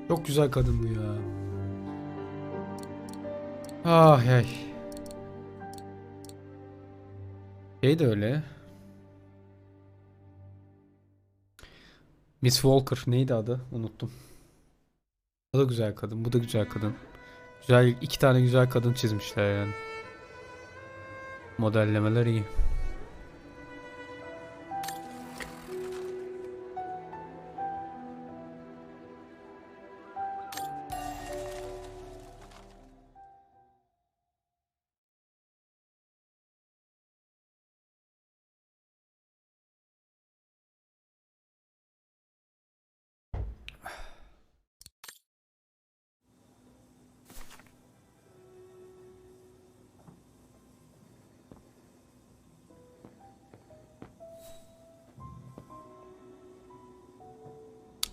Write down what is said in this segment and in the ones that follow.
Çok güzel kadın bu ya. Ah ay. Şey de öyle. Miss Walker neydi adı? Unuttum. O da güzel kadın. Bu da güzel kadın. Güzel, iki tane güzel kadın çizmişler yani. Modellemeler iyi.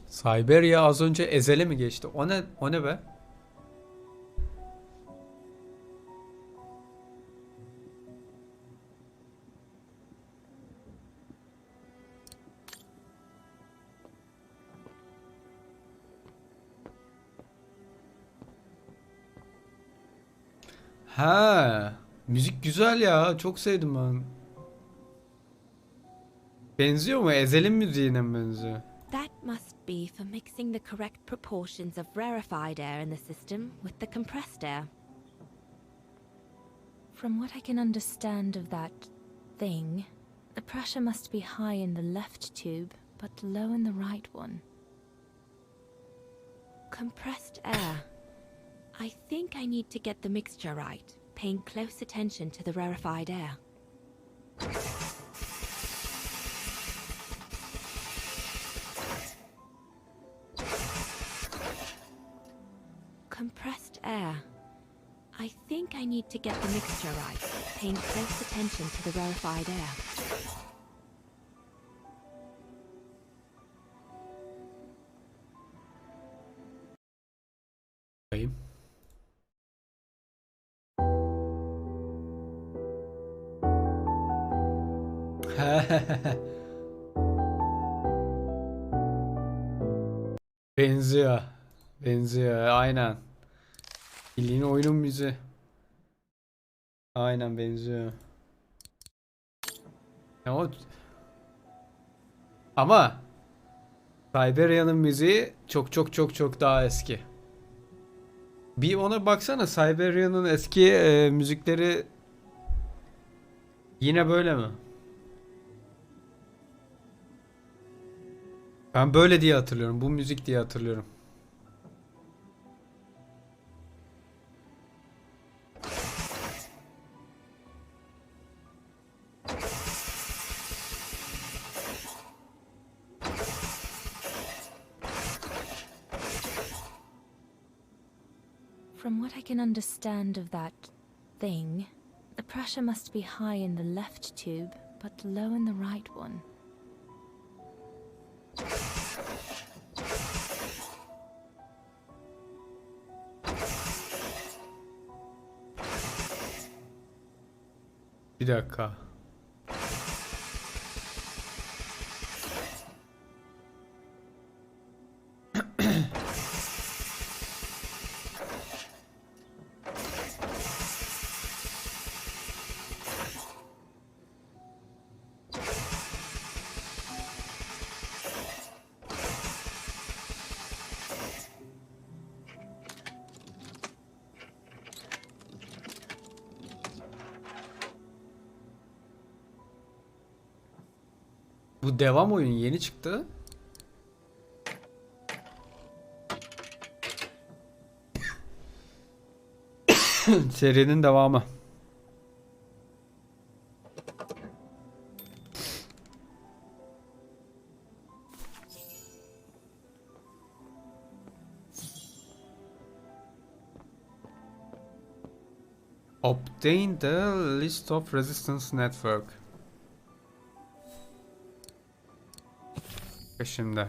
Syberia az önce Ezel'e mi geçti? O ne? O ne be? Ha, müzik güzel ya. Çok sevdim ben. Benziyor mu? Ezel'in müziğine mi benziyor? That must be for mixing the correct proportions of rarefied air in the system with the compressed air. From what I can understand of that thing, the pressure must be high in the left tube, but low in the right one. Compressed air. I think I need to get the mixture right, paying close attention to the rarefied air. Compressed air. I think I need to get the mixture right, paying close attention to the rarefied air. Bakayım. Benziyor. Benziyor. Aynen. Bildiğin oyunun müziği. Aynen benziyor. Ya ama Siberia'nın müziği çok çok çok çok daha eski. Bir ona baksana, Siberia'nın eski müzikleri yine böyle mi? Ben böyle diye hatırlıyorum. Bu müzik diye hatırlıyorum. From what I can understand of that thing, the pressure must be high in the left tube, but low in the right one. Bir dakika. Bu devam oyun yeni çıktı. Serinin devamı. Obtain the list of resistance network. Şimdi.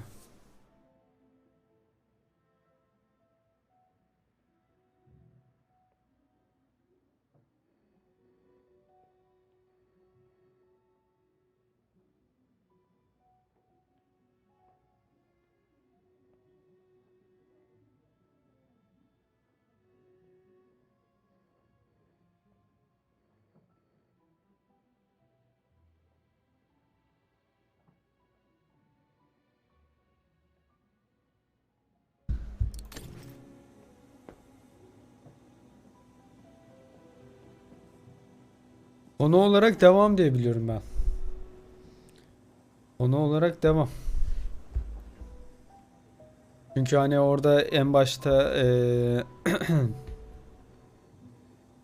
Konu olarak devam diye biliyorum ben. Konu olarak devam. Çünkü hani orada en başta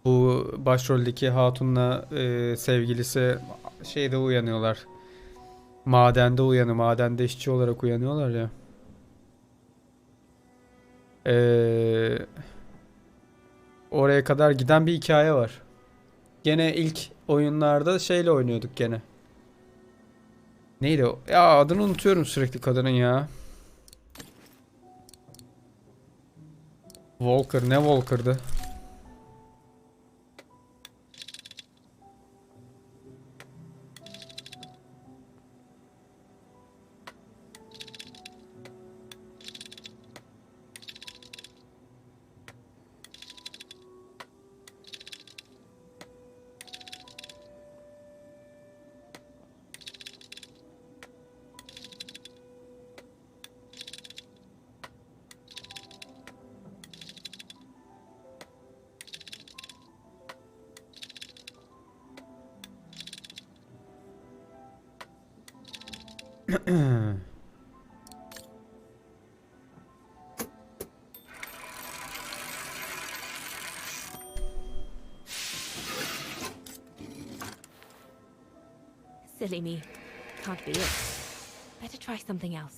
bu başroldeki hatunla sevgilisi şeyde uyanıyorlar. Madende uyanıyor. Madende işçi olarak uyanıyorlar ya. Eee, oraya kadar giden bir hikaye var. Gene ilk oyunlarda şeyle oynuyorduk gene. Neydi o? Ya adını unutuyorum sürekli kadının ya. Walker ne Walker'dı? Silly me. Can't be it. Better try something else.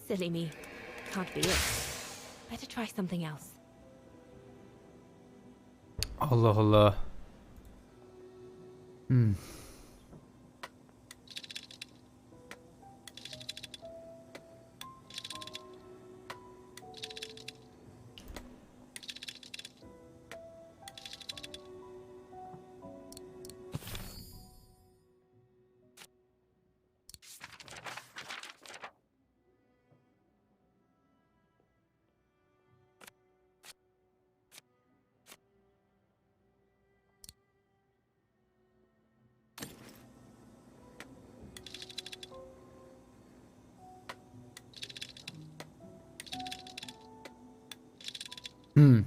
Silly me. Can't be it. Better try something else. Allah Allah. Hmm. Hmm.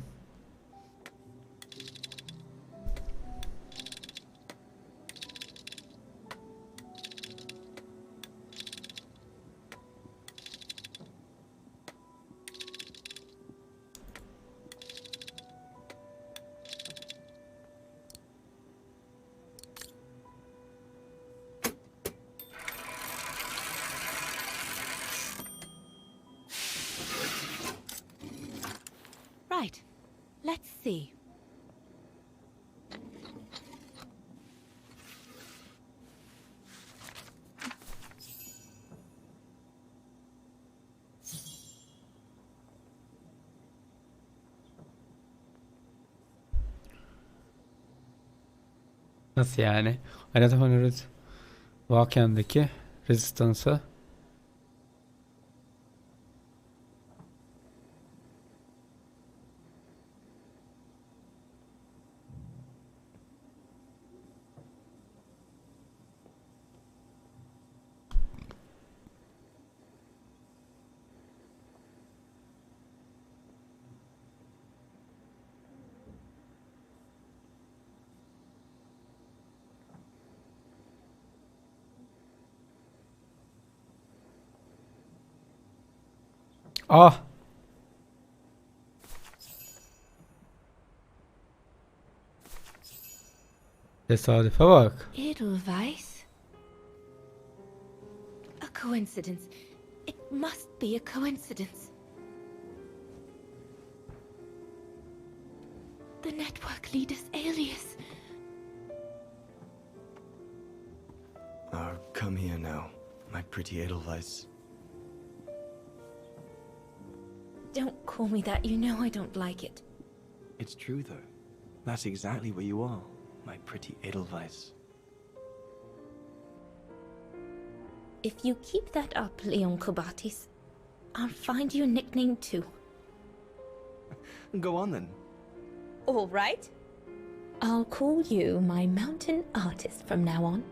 Right. Let's see. Nasıl yani? Harita Honored Vaken'deki Resistance'a. Ah! Tesadüfe bak. Edelweiss? A coincidence. It must be a coincidence. The network leader's alias. Come here now, my pretty Edelweiss. Don't call me that. You know I don't like it. It's true though. That's exactly where you are, my pretty Edelweiss. If you keep that up, Leon Kobatis, I'll find you a nickname too. Go on then. All right. I'll call you my mountain artist from now on.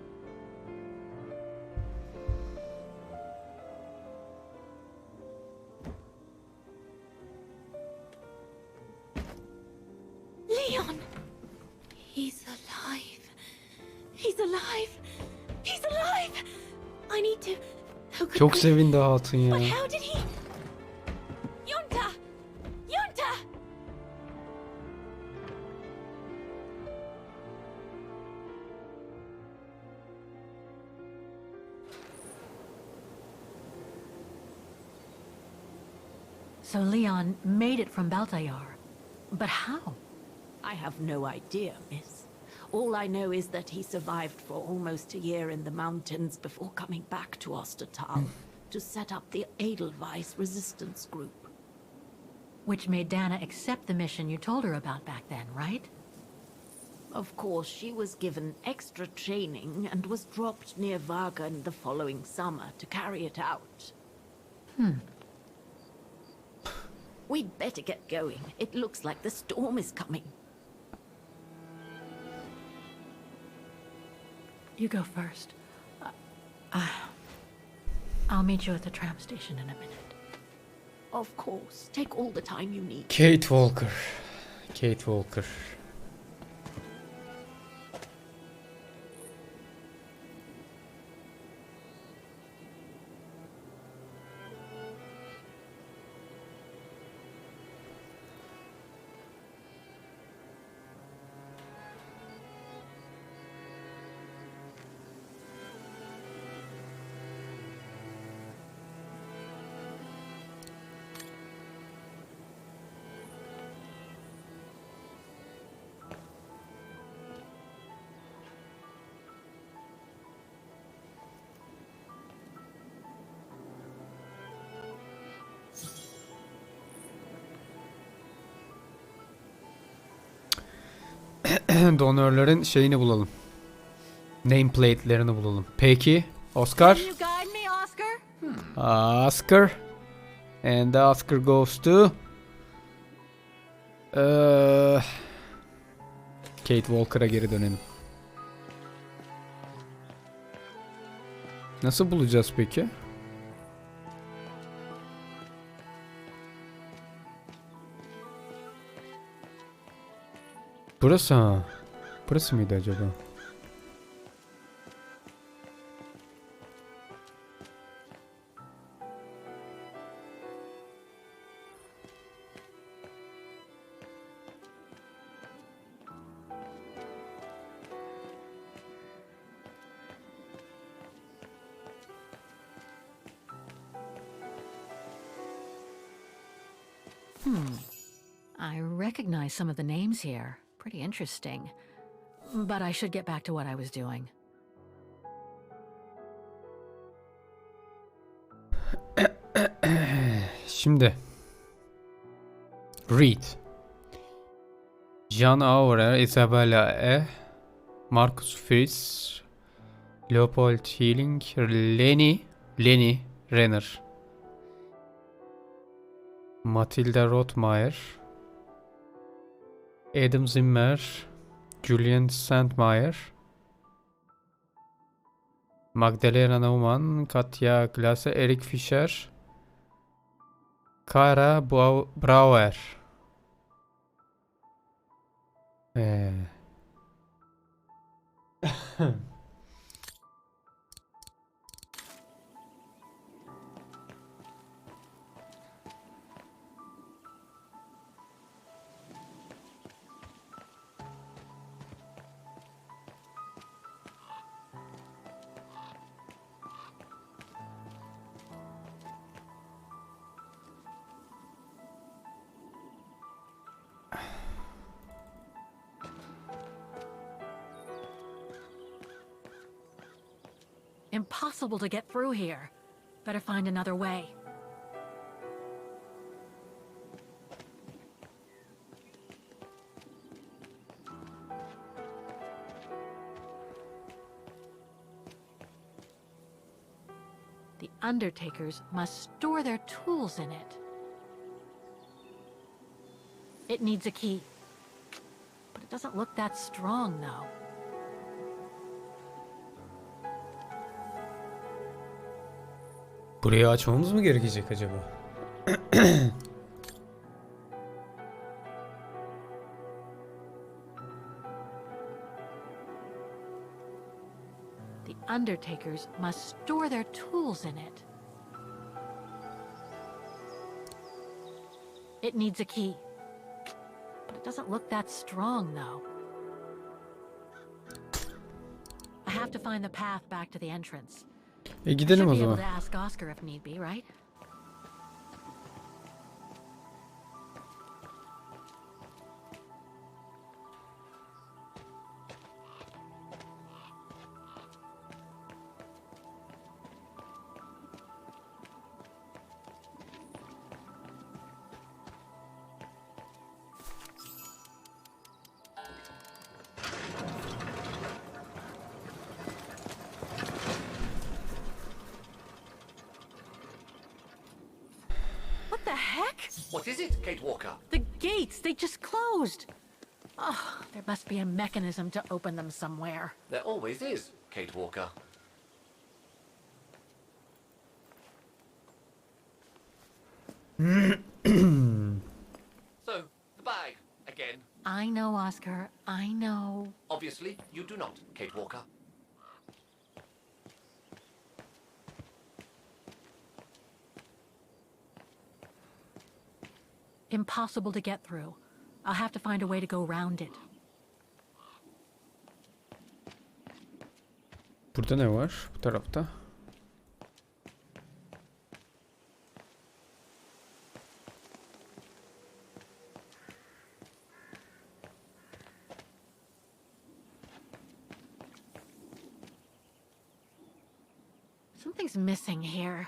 Leon! He's alive. He's alive. He's alive. I need to... How could Çok I- sevindi hatun ya. But how did he... Yunta! Yunta! So Leon made it from Baltayar. But how? I have no idea, miss. All I know is that he survived for almost a year in the mountains before coming back to Ostertal to set up the Edelweiss resistance group. Which made Dana accept the mission you told her about back then, right? Of course, she was given extra training and was dropped near Vagan the following summer to carry it out. We'd better get going. It looks like the storm is coming. You go first. I'll meet you at the tram station in a minute. Of course, take all the time you need. Kate Walker. Kate Walker. Donörlerin şeyini bulalım. Nameplate'lerini bulalım. Peki. Oscar. Can you guide me, Oscar? Oscar. And the Oscar goes to... Kate Walker'a geri dönelim. Nasıl bulacağız peki? Burası ha. Burası mıydı acaba? I recognize some of the names here. Pretty interesting. But I should get back to what I was doing. Şimdi. Read. Jean Auer, Isabella E. Marcus Fritz. Leopold Healing. Lenny Renner. Matilda Rothmeier. Adam Zimmer. Julian Sandmeyer. Magdalena Naumann. Katja Glasse. Eric Fischer. Kara Brauer. Impossible to get through here. Better find another way. undertakers must store their tools in it. It needs a key. But it doesn't look that strong, though. Burayı açmamız mı gerekecek acaba? The undertakers must store their tools in it. It needs a key. But it doesn't look that strong, though. I have to find the path back to the entrance. I should Gidelim o be able zaman. to ask Oscar if need be, right? What the heck? What is it, Kate Walker? The gates, they just closed. Oh, there must be a mechanism to open them somewhere. There always is, Kate Walker. So, the bag, again. I know, Oscar, I know. Obviously, you do not, Kate Walker. Impossible to get through. I'll have to find a way to go around it. Burada ne var? Bu tarafta. Something's missing here.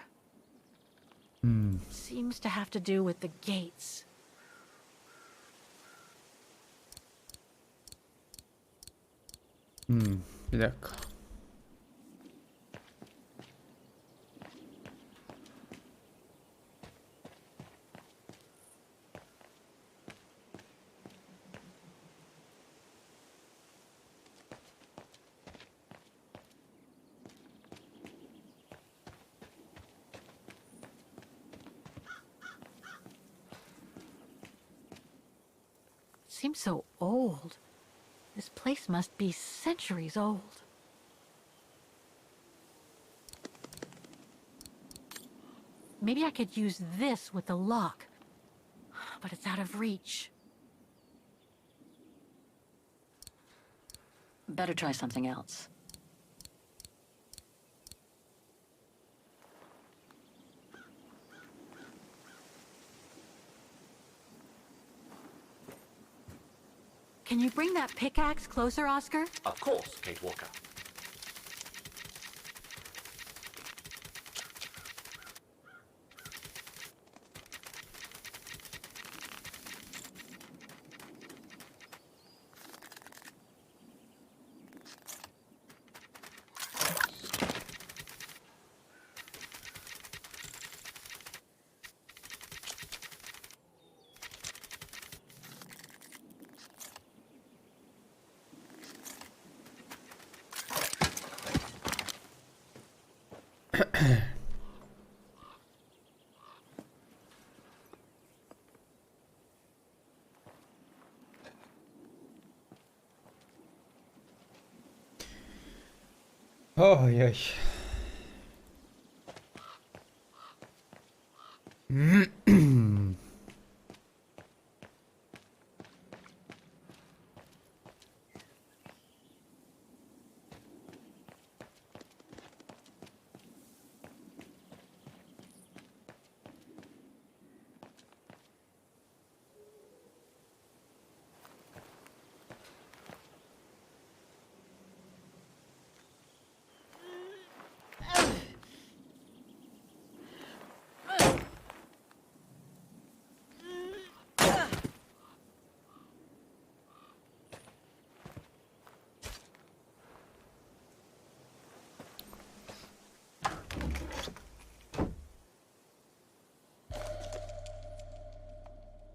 Seems to have to do with the gates. Bir dakika. Seems so old. This place must be centuries old. Maybe I could use this with the lock, but it's out of reach. Better try something else. Can you bring that pickaxe closer, Oscar? Of course, Kate Walker. Ay ay.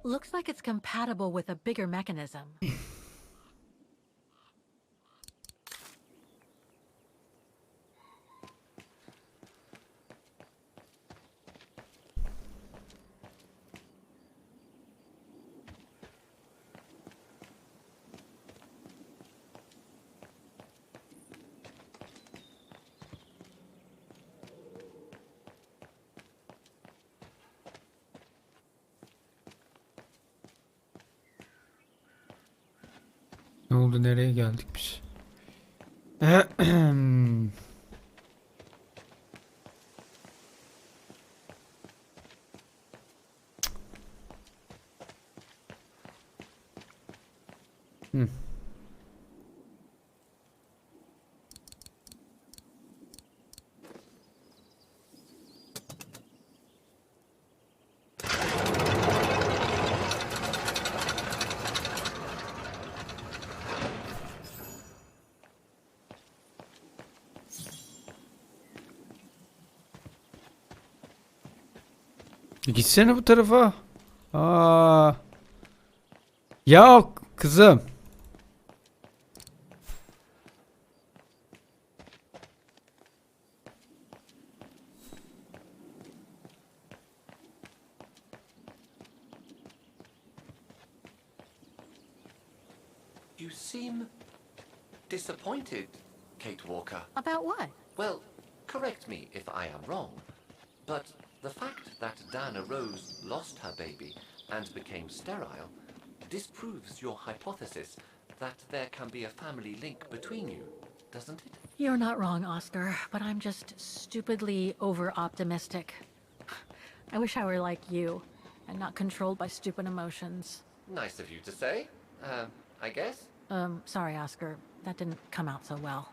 Looks like it's compatible with a bigger mechanism. Ne oldu, nereye geldik biz? Hmm. Gitsene bu tarafa. Aa. Ya kızım. You seem disappointed, Kate Walker. About what? Well, correct me if I am wrong, but the fact that Dana Rose lost her baby and became sterile disproves your hypothesis that there can be a family link between you, doesn't it? You're not wrong, Oscar, but I'm just stupidly over-optimistic. I wish I were like you, and not controlled by stupid emotions. Nice of you to say, I guess. Sorry, Oscar. That didn't come out so well.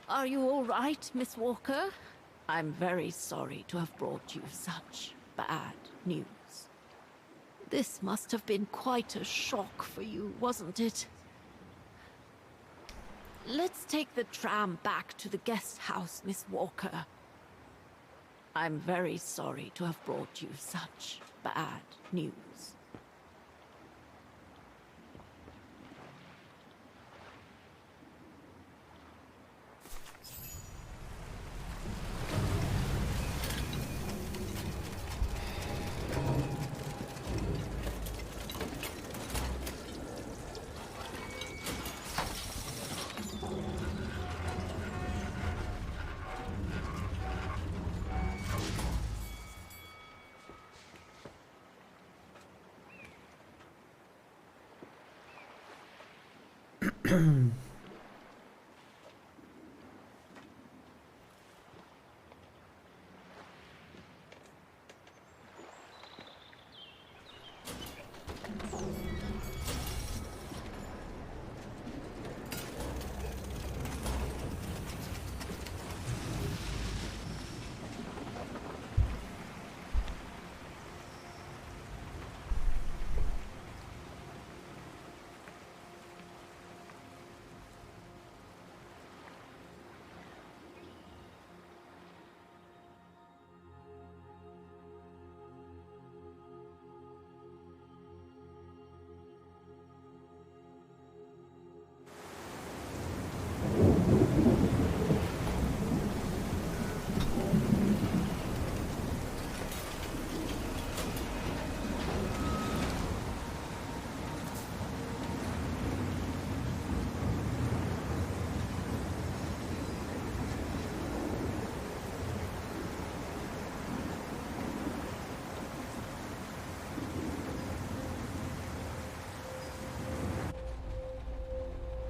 Are you all right, Miss Walker? I'm very sorry to have brought you such bad news. This must have been quite a shock for you, wasn't it? Let's take the tram back to the guest house, Miss Walker. I'm very sorry to have brought you such bad news.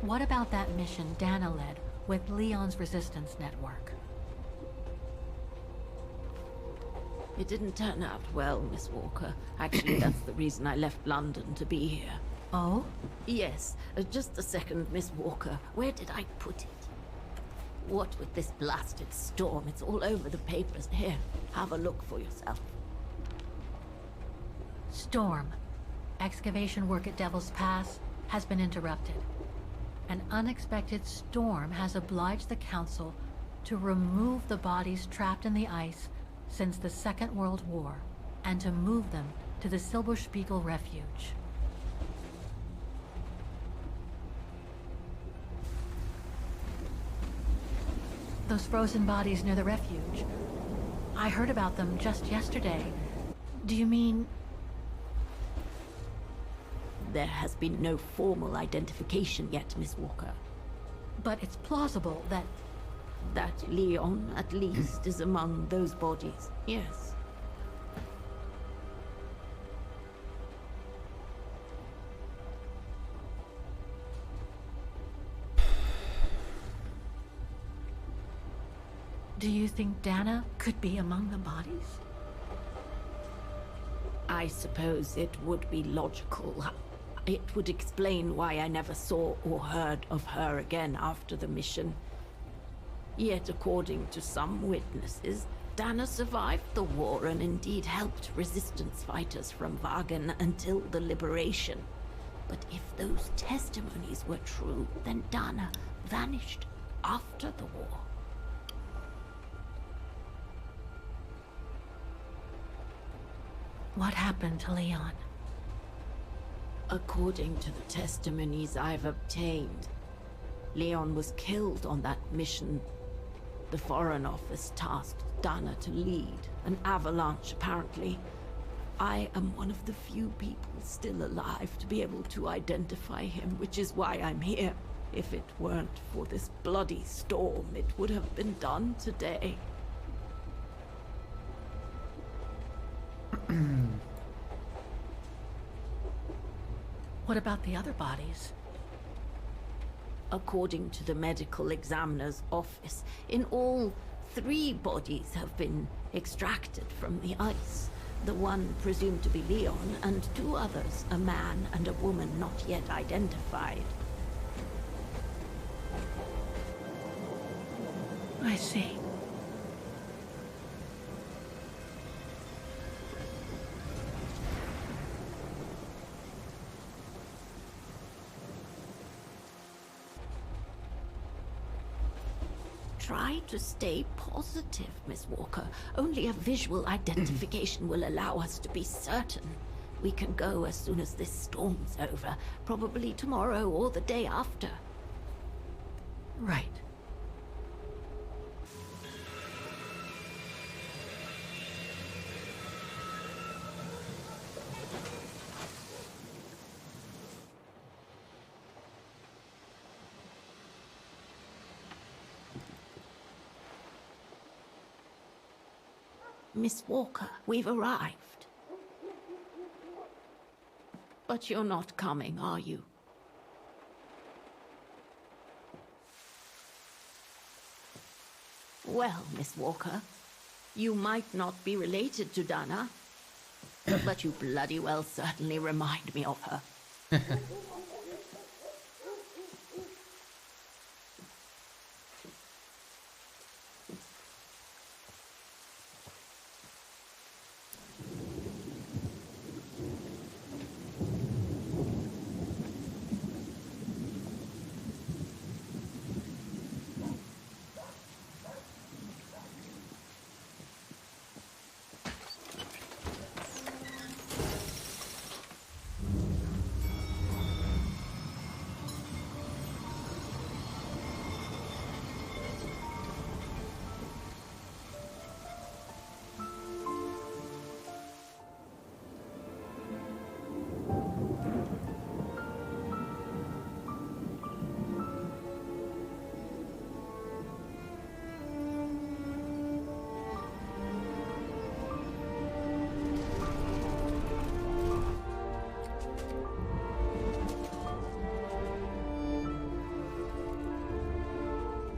What about that mission Dana led with Leon's resistance network? It didn't turn out well, Miss Walker. Actually, that's the reason I left London to be here. Oh? Yes, just a second, Miss Walker. Where did I put it? What with this blasted storm? It's all over the papers. Here, have a look for yourself. Storm. Excavation work at Devil's Pass has been interrupted. An unexpected storm has obliged the Council to remove the bodies trapped in the ice since the Second World War and to move them to the Silberspiegel refuge. Those frozen bodies near the refuge. I heard about them just yesterday. Do you mean... There has been no formal identification yet, Miss Walker. But it's plausible that... That Leon, at least, is among those bodies, yes. Do you think Dana could be among the bodies? I suppose it would be logical. It would explain why I never saw or heard of her again after the mission. Yet, according to some witnesses, Dana survived the war and indeed helped resistance fighters from Wagen until the liberation. But if those testimonies were true, then Dana vanished after the war. What happened to Leon? According to the testimonies I've obtained, Leon was killed on that mission. The Foreign Office tasked Dana to lead an avalanche, apparently. I am one of the few people still alive to be able to identify him, which is why I'm here. If it weren't for this bloody storm, it would have been done today. What about the other bodies? According to the medical examiner's office, in all, 3 bodies have been extracted from the ice. The one presumed to be Leon, and 2 others, a man and a woman not yet identified. I see. Try to stay positive, Miss Walker. Only a visual identification will allow us to be certain. We can go as soon as this storm's over, probably tomorrow or the day after. Right. Miss Walker, we've arrived. But you're not coming, are you? Well, Miss Walker, you might not be related to Dana, but you bloody well certainly remind me of her.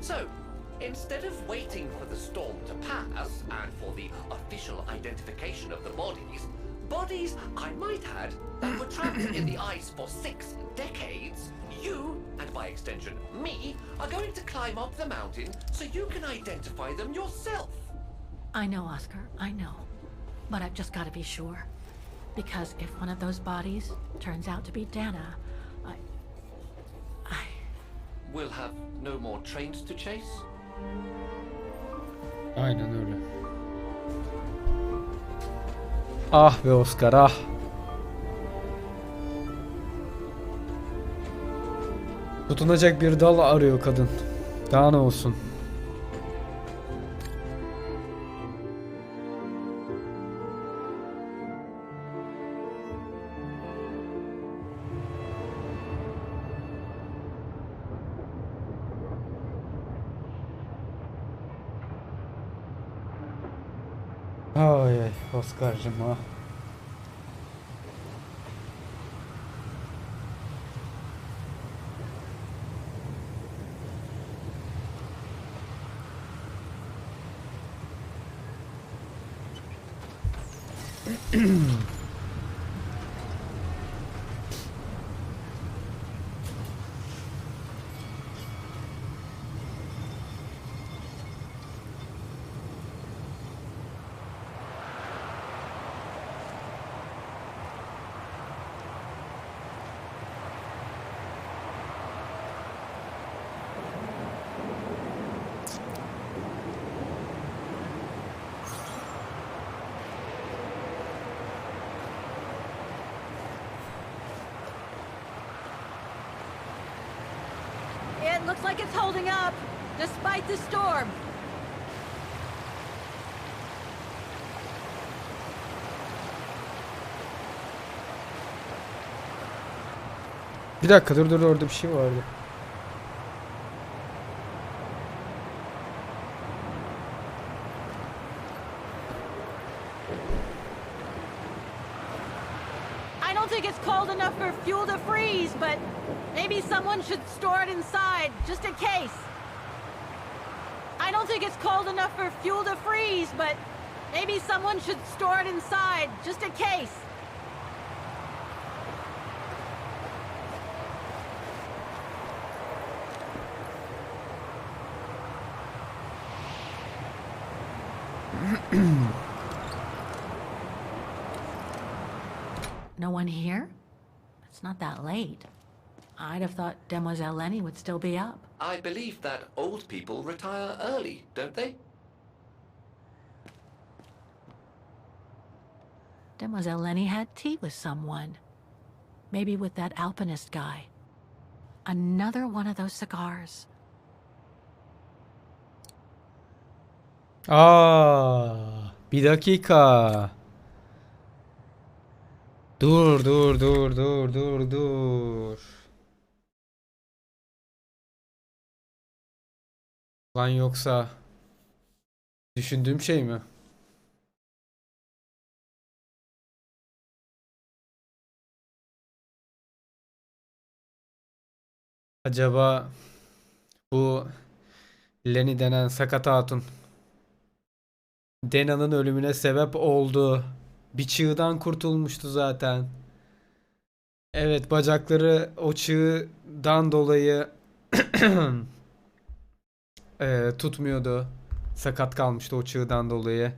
So, instead of waiting for the storm to pass and for the official identification of the bodies I might add, that were trapped in the ice for 6 decades, you, and by extension me, are going to climb up the mountain so you can identify them yourself. I know, Oscar, I know. But I've just got to be sure. Because if one of those bodies turns out to be Dana, We'll have no more trains to chase? Aynen öyle. Ah be Oscar ah. Tutunacak bir dal arıyor kadın. Daha ne olsun. Ay ay Oscar'cım ah. It looks like it's holding up, despite the storm. Bir dakika dur orada bir şey vardı. I don't think it's cold enough for fuel to freeze, but maybe someone should store it inside, just in case. I don't think it's cold enough for fuel to freeze, but maybe someone should store it inside, just in case. No one here? It's not that late. I'd have thought Demoiselle Lenny would still be up. I believe that old people retire early, don't they? Demoiselle Lenny had tea with someone. Maybe with that alpinist guy. Another one of those cigars. Aa, bir dakika. Dur. Lan yoksa düşündüğüm şey mi? Acaba bu Lenny denen sakat hatun Dena'nın ölümüne sebep oldu. Bir çığdan kurtulmuştu zaten. Evet, bacakları o çığdan dolayı tutmuyordu. Sakat kalmıştı o çığdan dolayı.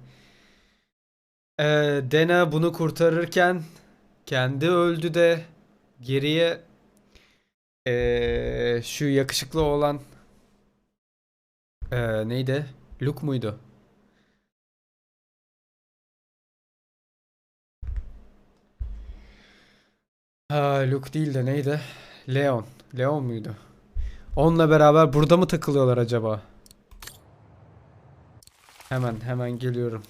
Dena bunu kurtarırken kendi öldü de geriye şu yakışıklı olan neydi? Luke muydu? Ha, Luke değil de neydi? Leon. Leon muydu? Onunla beraber burada mı takılıyorlar acaba? Hemen geliyorum.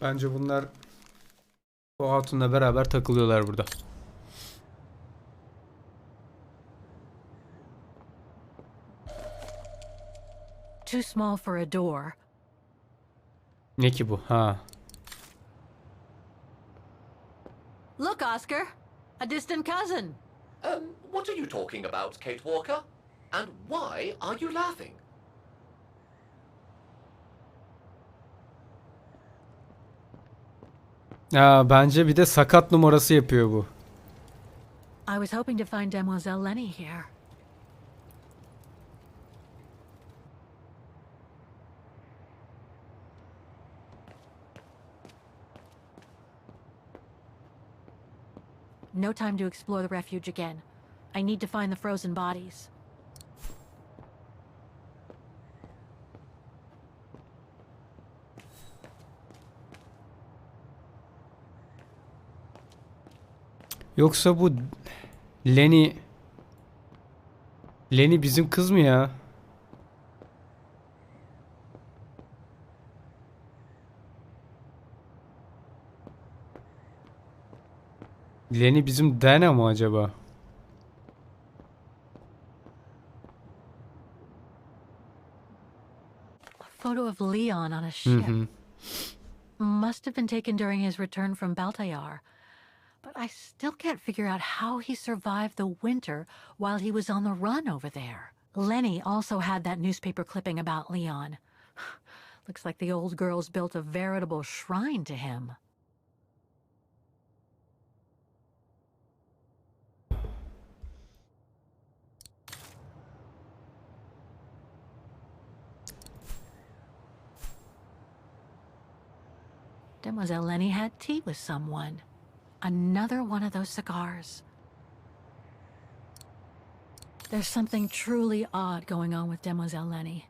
Bence bunlar o hatunla beraber takılıyorlar burada. Too small for a door. Ne ki bu? Ha. Look, Oscar. A distant cousin. What are you talking about, Kate Walker? And why are you laughing? Bence bir de sakat numarası yapıyor bu. I was hoping to find Demoiselle Lenny here. No time to explore the refuge again. I need to find the frozen bodies. Yoksa bu Lenny bizim kız mı ya? Lenny bizim Dana mı acaba? A photo of Leon on a ship. Must have been taken during his return from Baltayar. But I still can't figure out how he survived the winter while he was on the run over there. Lenny also had that newspaper clipping about Leon. Looks like the old girls built a veritable shrine to him. Demoiselle Lenny had tea with someone. Another one of those cigars. There's something truly odd going on with Demoiselle Lenny.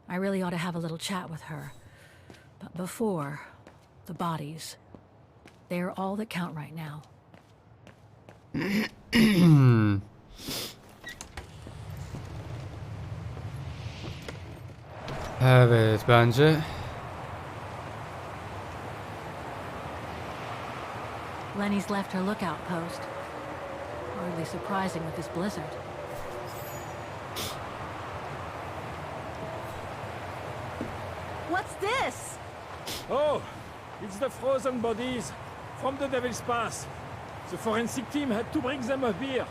I really ought to have a little chat with her. But before, the bodies. They are all that count right now. Evet, bence Lenny's left her lookout post. Hardly surprising with this blizzard. What's this? Oh, it's the frozen bodies from the Devil's Pass. The forensic team had to bring them up here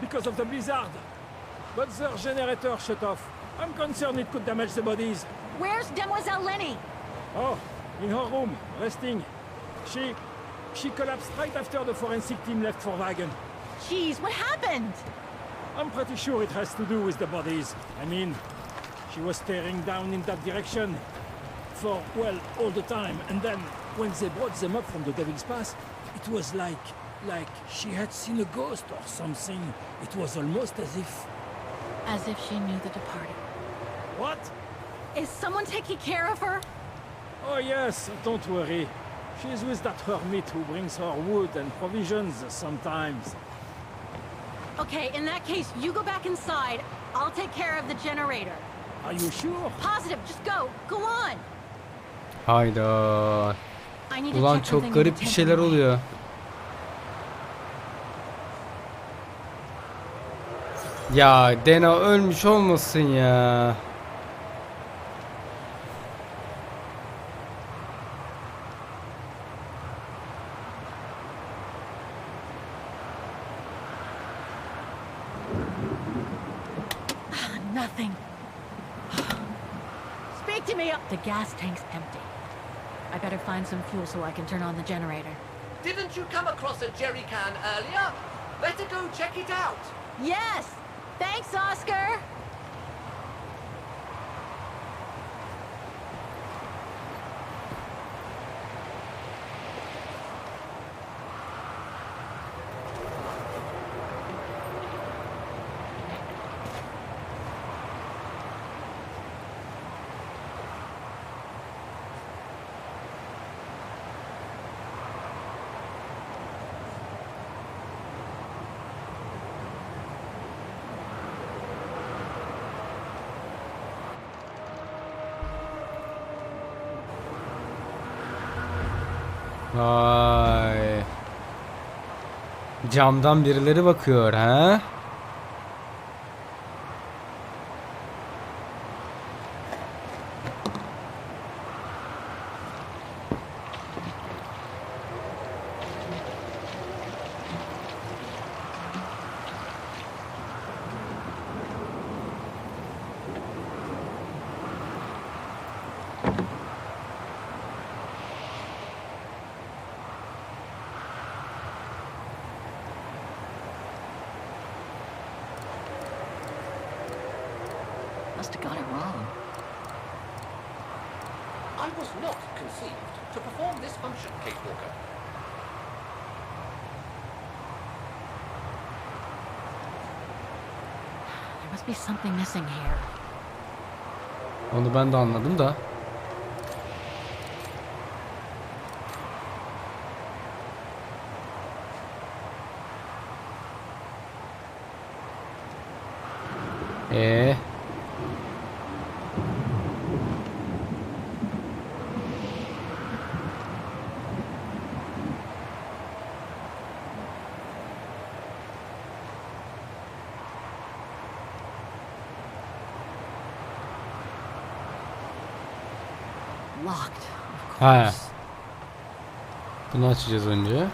because of the blizzard. But their generator shut off. I'm concerned it could damage the bodies. Where's Demoiselle Lenny? Oh, in her room, resting. She collapsed right after the forensic team left for Wagon. Jeez, what happened? I'm pretty sure it has to do with the bodies. I mean, she was staring down in that direction for, well, all the time. And then, when they brought them up from the Devil's Pass, it was like she had seen a ghost or something. It was almost as if... As if she knew the departed. What? Is someone taking care of her? Oh yes, don't worry. She's with that hermit who brings her wood and provisions sometimes. Okay, in that case, you go back inside. I'll take care of the generator. Are you sure? Positive, just go. Go on. hayda. I need to Ulan check something çok in the garip bir tent şeyler room. oluyor. Ya Dana ölmüş olmasın ya. Nothing. Speak to me. The gas tank's empty. I better find some fuel so I can turn on the generator. Didn't you come across a jerry can earlier? Better go check it out. Yes! Thanks, Oscar! Vay. Camdan birileri bakıyor ha? Must have got it wrong. I was not conceived to perform this function, Kate Walker. There must be something missing here. Onu ben de anladım da. Ee. Locked. Of Ha. course. Bunu açacağız önce.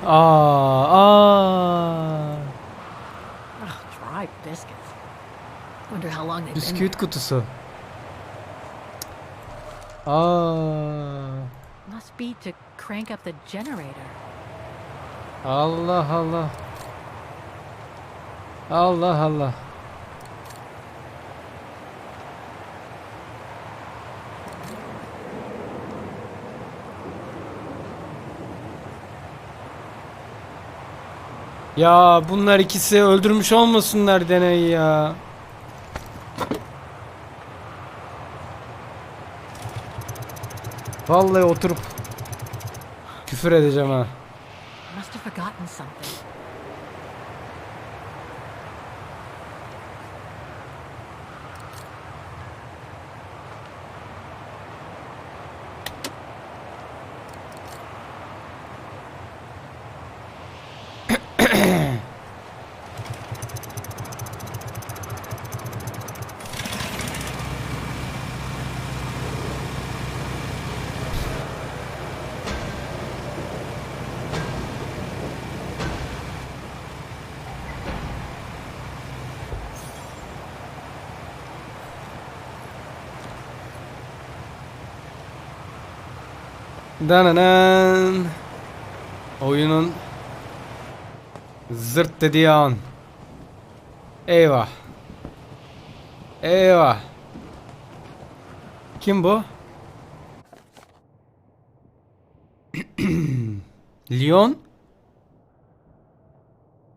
Aa. Ugh, dry biscuits. Wonder how long they've been Bisküvit there. kutusu. Aa. Must be to crank up the generator. Allah Allah. Allah Allah. Ya bunlar ikisi öldürmüş olmasınlar deneyi ya. Vallahi oturup küfür edeceğim ha. Must have forgotten something. Dananan. Oyunun zırt dediği an. Eyvah. Eyvah. Kim bu? Leon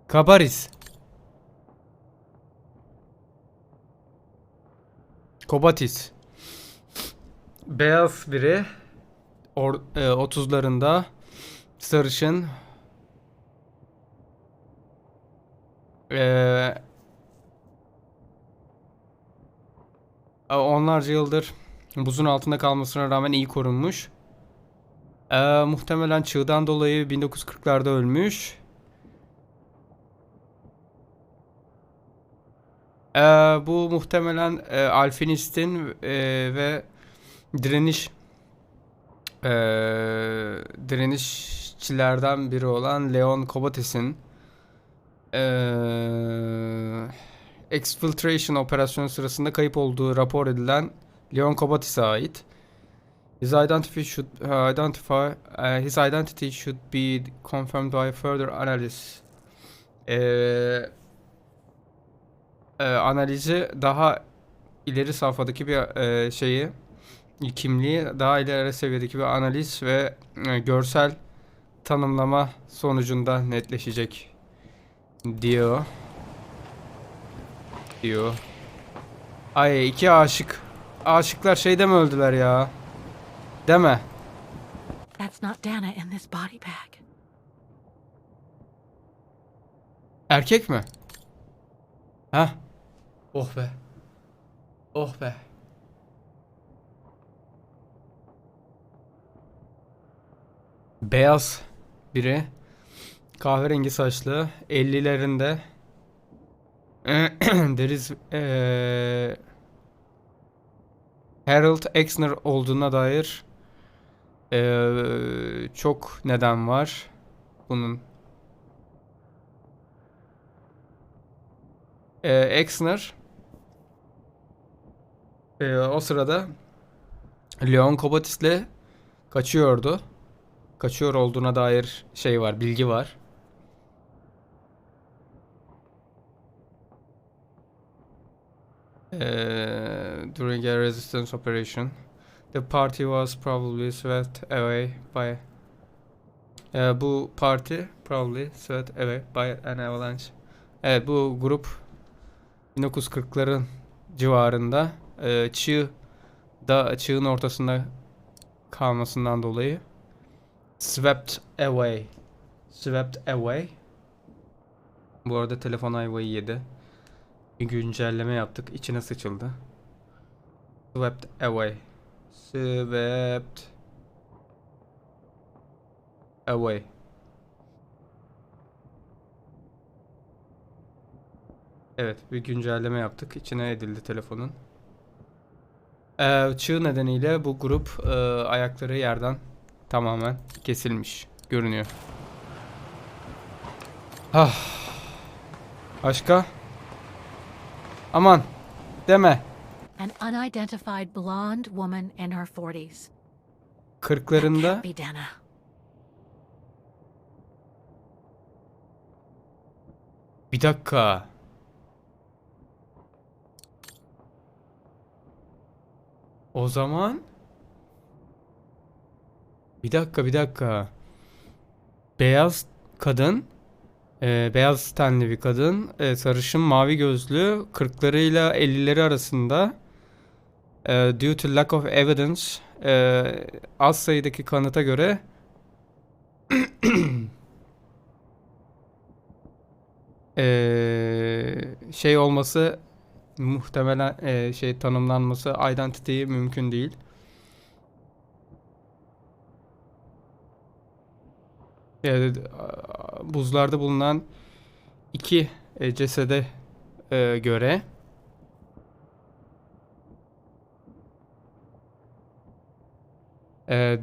Kabaris. Kobatis. Beyaz biri. 30'larında. Sarışın. Onlarca yıldır buzun altında kalmasına rağmen iyi korunmuş. Muhtemelen çığdan dolayı 1940'larda ölmüş. Bu muhtemelen alpinistin ve direniş direnişçilerden biri olan Leon Kobates'in exfiltration operasyonu sırasında kayıp olduğu rapor edilen Leon Kobates'e ait. His identity should be confirmed by further analysis. Analizi daha ileri safhadaki bir kimliği daha ileri seviyedeki bir analiz ve görsel tanımlama sonucunda netleşecek diyor. Ay, iki aşık. Aşıklar şeyde mi öldüler ya? Deme. That's not Dana in this body bag. Erkek mi? Ha? Oh be. Oh be. Beyaz biri. Kahverengi saçlı. 50'lerinde. Deriz Harold Exner olduğuna dair çok neden var bunun. Exner o sırada Leon Kobatis'le kaçıyordu. Kaçıyor olduğuna dair şey var, bilgi var. During a resistance operation, the party was probably swept away by bu parti probably swept away by an avalanche. Evet, bu grup 1940'ların civarında çığın ortasında kalmasından dolayı swept away. Swept away. Bu arada telefon ayvayı yedi. Bir güncelleme yaptık. İçine sıçıldı. Swept away. Swept away. Evet, bir güncelleme yaptık. İçine edildi telefonun. Çığ nedeniyle bu grup ayakları yerden tamamen kesilmiş görünüyor. Ah. Başka? Aman deme. An unidentified blonde woman in her 40s. Kırklarında. Can't be Dana. Bir dakika. O zaman bir dakika. Beyaz kadın, beyaz tenli bir kadın, sarışın mavi gözlü, 40'larıyla 50'leri arasında, due to lack of evidence, az sayıdaki kanıta göre şey olması muhtemelen şey tanımlanması identity mümkün değil. Buzlarda bulunan iki cesede göre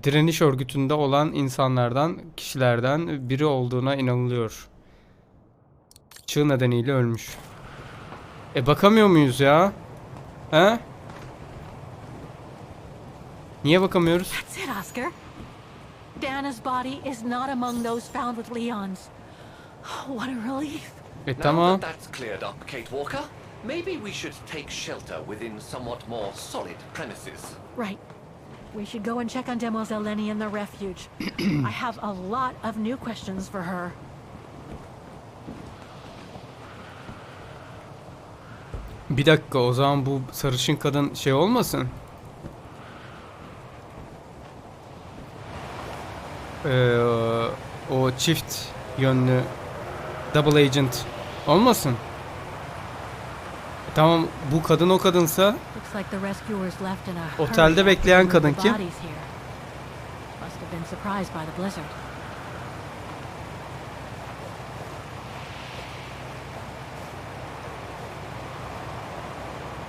direniş örgütünde olan kişilerden biri olduğuna inanılıyor. Çığ nedeniyle ölmüş. Bakamıyor muyuz ya? He? Niye bakamıyoruz? That's it, Oscar. Dana's body is not among those found with Leon's. What a relief. Now Tamam. that that's cleared up, Kate Walker, maybe we should take shelter within somewhat more solid premises. Right. We should go and check on Demoiselle Lenny in the refuge. I have a lot of new questions for her. Bir dakika, o zaman bu sarışın kadın şey olmasın? O çift yönlü double agent olmasın? Tamam, bu kadın o kadınsa Looks like the rescuers left in a hurry otelde after bekleyen moving kadın the kim? bodies here. Must have been surprised by the blizzard.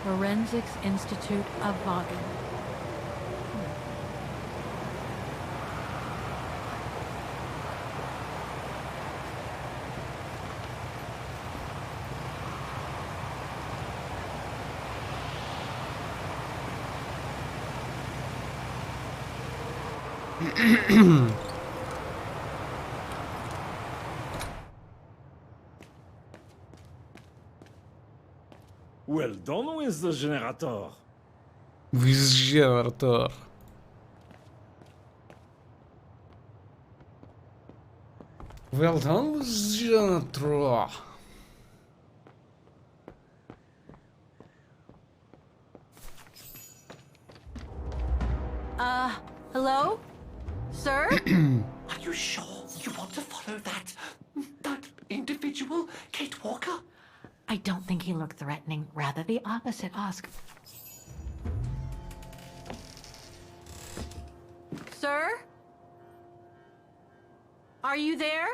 Forensics Institute of Vaughan. Well done with the generator. Vizyator. Well done, Vizyator. Hello? Sir? Are you sure you want to follow that individual? individual, Kate Walker? I don't think he looked threatening. Rather the opposite, Oscar. Sir? Are you there?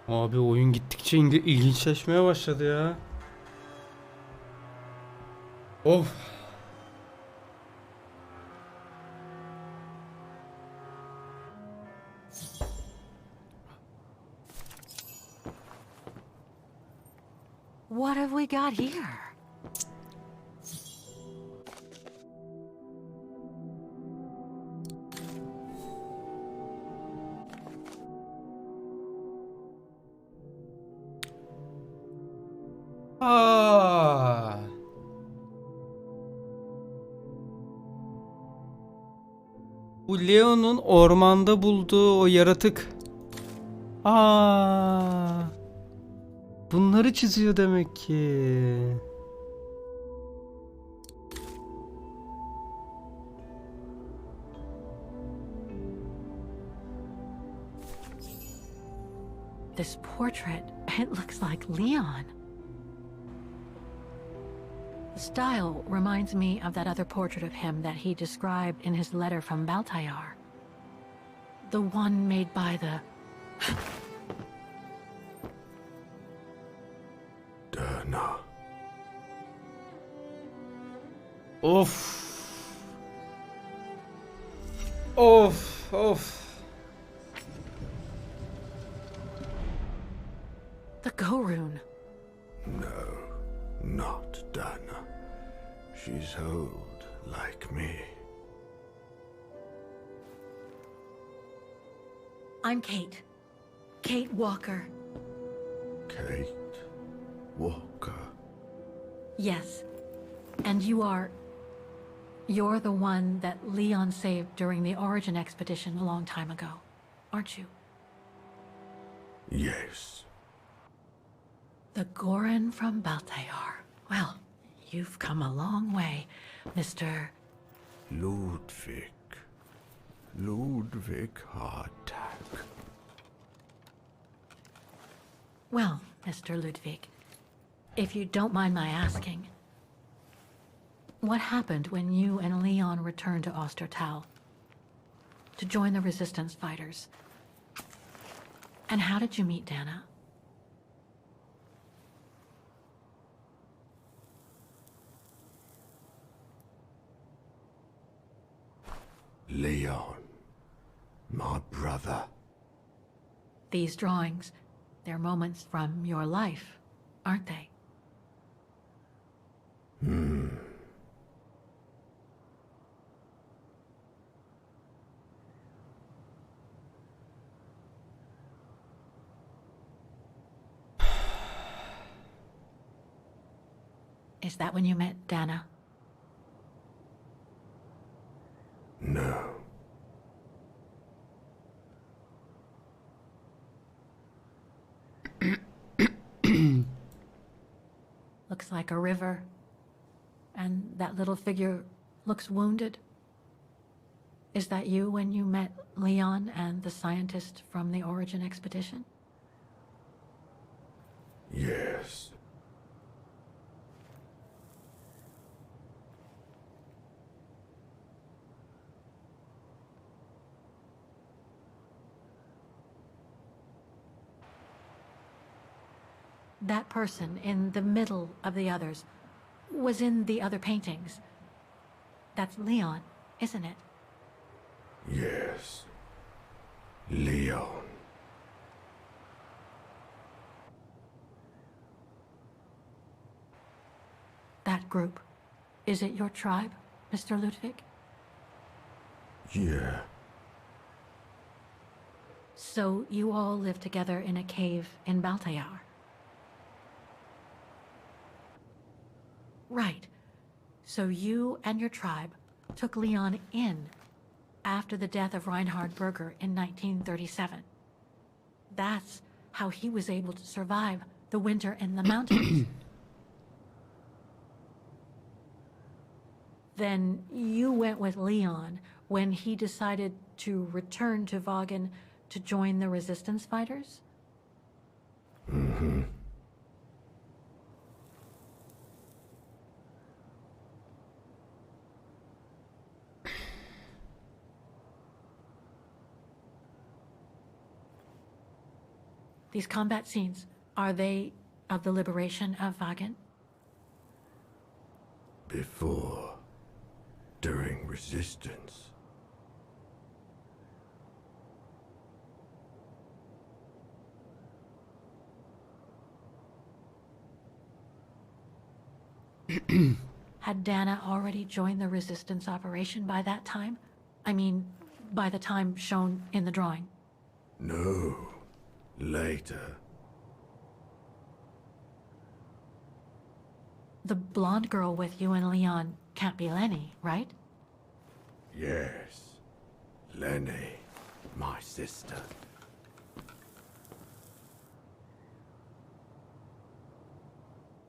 Abi oyun gittikçe ilginçleşmeye başladı ya. Of. What have we got here? Aa. Bu Leon'un ormanda bulduğu o yaratık. Aa. Bunları çiziyor demek ki. This portrait, it looks like Leon. The style reminds me of that other portrait of him that he described in his letter from Baltayar. The one made by the... Dana. Of. Of. Of. The Go Rune. No, not Dana. She's old, like me. I'm Kate. Kate Walker. Kate Walker. Yes. And you're the one that Leon saved during the Origin expedition a long time ago, aren't you? Yes. The Goran from Baltayar. Well, you've come a long way, Mr. Ludwig. Ludwig Hardtack. Well, Mr. Ludwig, if you don't mind my asking, what happened when you and Leon returned to Ostertal to join the Resistance fighters? And how did you meet Dana? Leon. My brother. These drawings, they're moments from your life, aren't they? Is that when you met Dana? No. Looks like a river. And that little figure looks wounded. Is that you when you met Leon and the scientist from the Origin expedition? Yes. That person in the middle of the others was in the other paintings. That's Leon, isn't it? Yes. Leon. That group. Is it your tribe, Mr. Ludwig? Yeah. So you all live together in a cave in Baltayar? Right. So you and your tribe took Leon in after the death of Reinhard Berger in 1937. That's how he was able to survive the winter in the mountains. Then you went with Leon when he decided to return to Vaughan to join the resistance fighters? Mm-hmm. These combat scenes, are they of the liberation of Vaughan? Before, during resistance. Had Dana already joined the resistance operation by that time? I mean, by the time shown in the drawing. No, later. The blonde girl with you and Leon can't be Lenny, right? Yes, Lenny, my sister.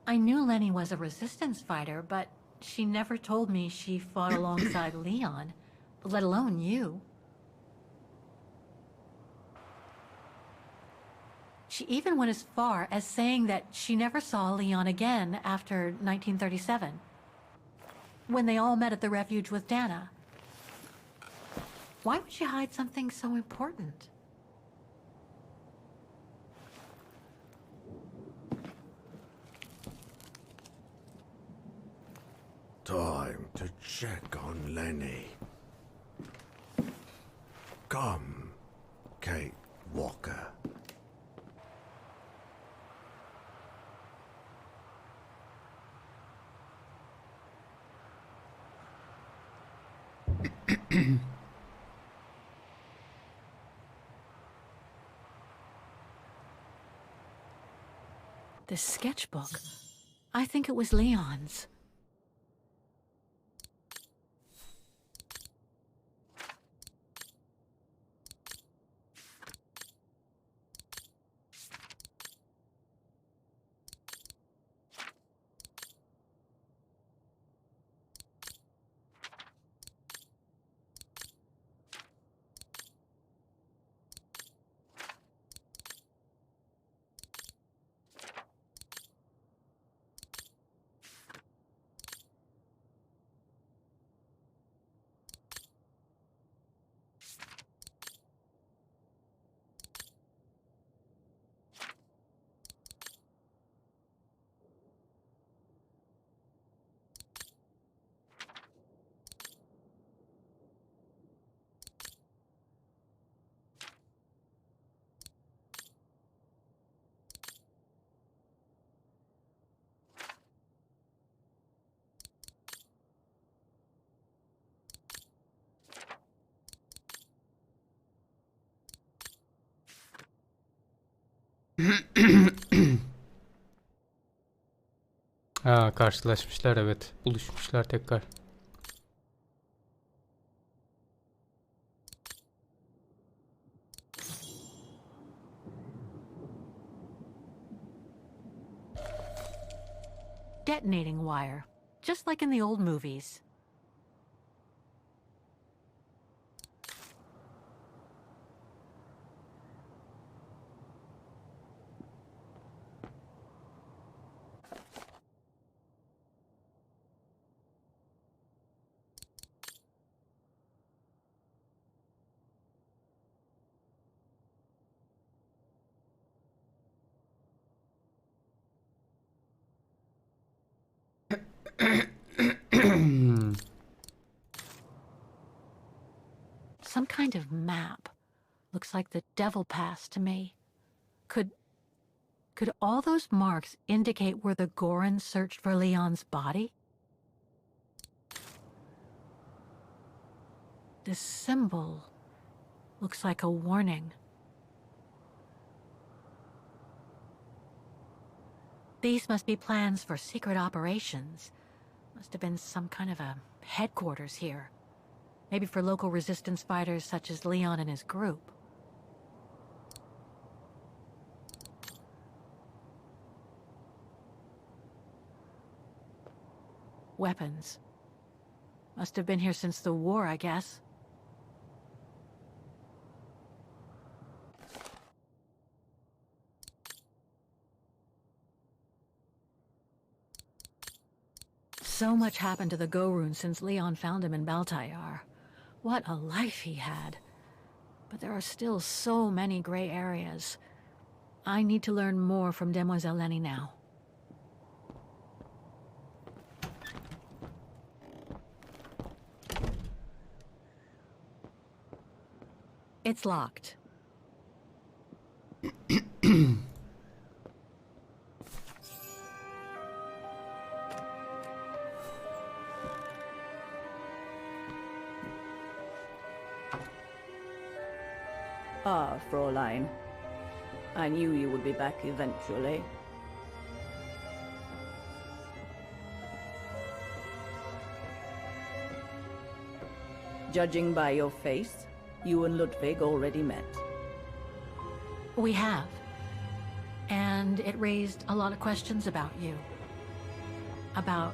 I knew Lenny was a resistance fighter, but she never told me she fought alongside Leon, let alone you. She even went as far as saying that she never saw Leon again after 1937, when they all met at the refuge with Dana. Why would she hide something so important? Time to check on Lenny. Come, Kate Walker. This sketchbook, I think it was Leon's. Ha, karşılaşmışlar, evet. Buluşmuşlar tekrar. Detonating wire, just like in the old movies. Some kind of map. Looks like the Devil Pass to me. Could all those marks indicate where the Gorons searched for Leon's body? This symbol looks like a warning. These must be plans for secret operations. Must have been some kind of a headquarters here. Maybe for local resistance fighters such as Leon and his group. weapons. Must have been here since the war, I guess. So much happened to the Gorun since Leon found him in Baltayar. What a life he had. But there are still so many gray areas. I need to learn more from Demoiselle Lenny now. It's locked. Ah, Fräulein. I knew you would be back eventually. Judging by your face, you and Ludwig already met. We have. And it raised a lot of questions about you. About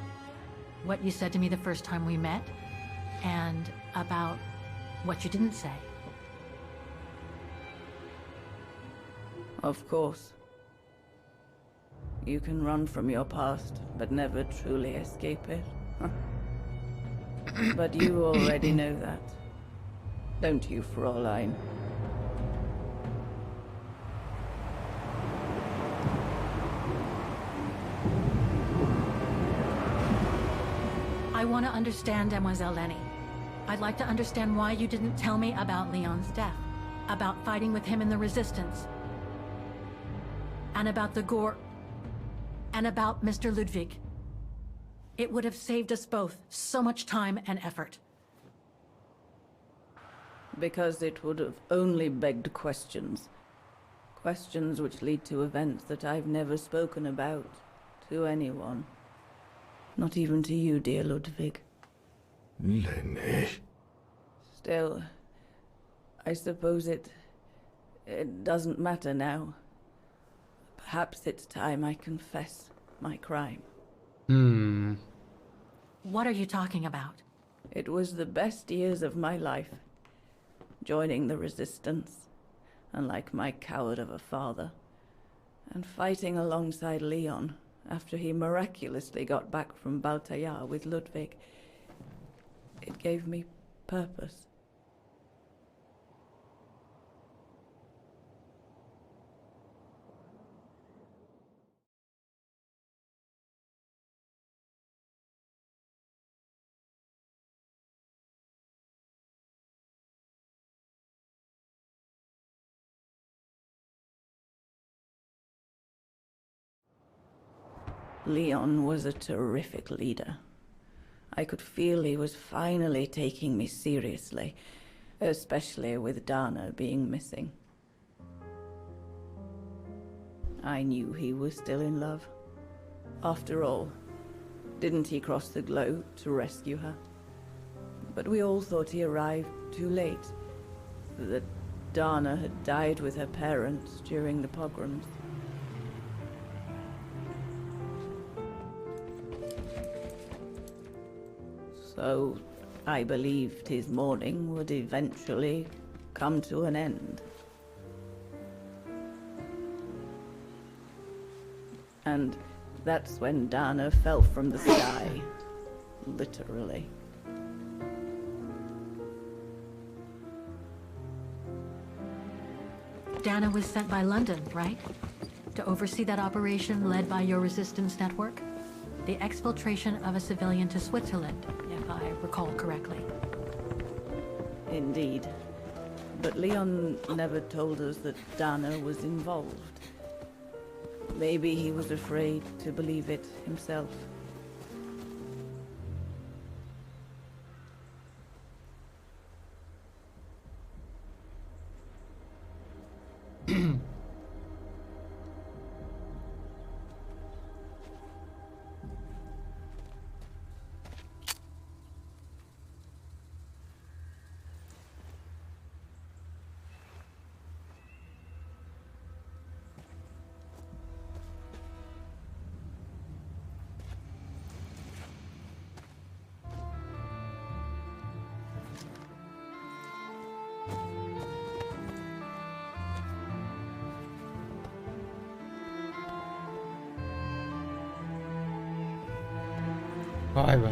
what you said to me the first time we met, and about what you didn't say. Of course. You can run from your past, but never truly escape it. But you already know that. Don't you, Fräulein? I want to understand Demoiselle Lenny. I'd like to understand why you didn't tell me about Leon's death, about fighting with him in the Resistance, and about the Gore, and about Mr. Ludwig. It would have saved us both so much time and effort. Because it would have only begged questions. Questions which lead to events that I've never spoken about to anyone. Not even to you, dear Ludwig. Lenny. Still, I suppose it doesn't matter now. Perhaps it's time I confess my crime. What are you talking about? It was the best years of my life. Joining the Resistance, unlike my coward of a father, and fighting alongside Leon after he miraculously got back from Baltayar with Ludwig. It gave me purpose. Leon was a terrific leader. I could feel he was finally taking me seriously, especially with Dana being missing. I knew he was still in love. After all, didn't he cross the globe to rescue her? But we all thought he arrived too late, that Dana had died with her parents during the pogroms. So I believed his mourning would eventually come to an end. And that's when Dana fell from the sky, literally. Dana was sent by London, right? To oversee that operation led by your Resistance network? The exfiltration of a civilian to Switzerland, if I recall correctly. Indeed. But Leon never told us that Dana was involved. Maybe he was afraid to believe it himself. Vay be.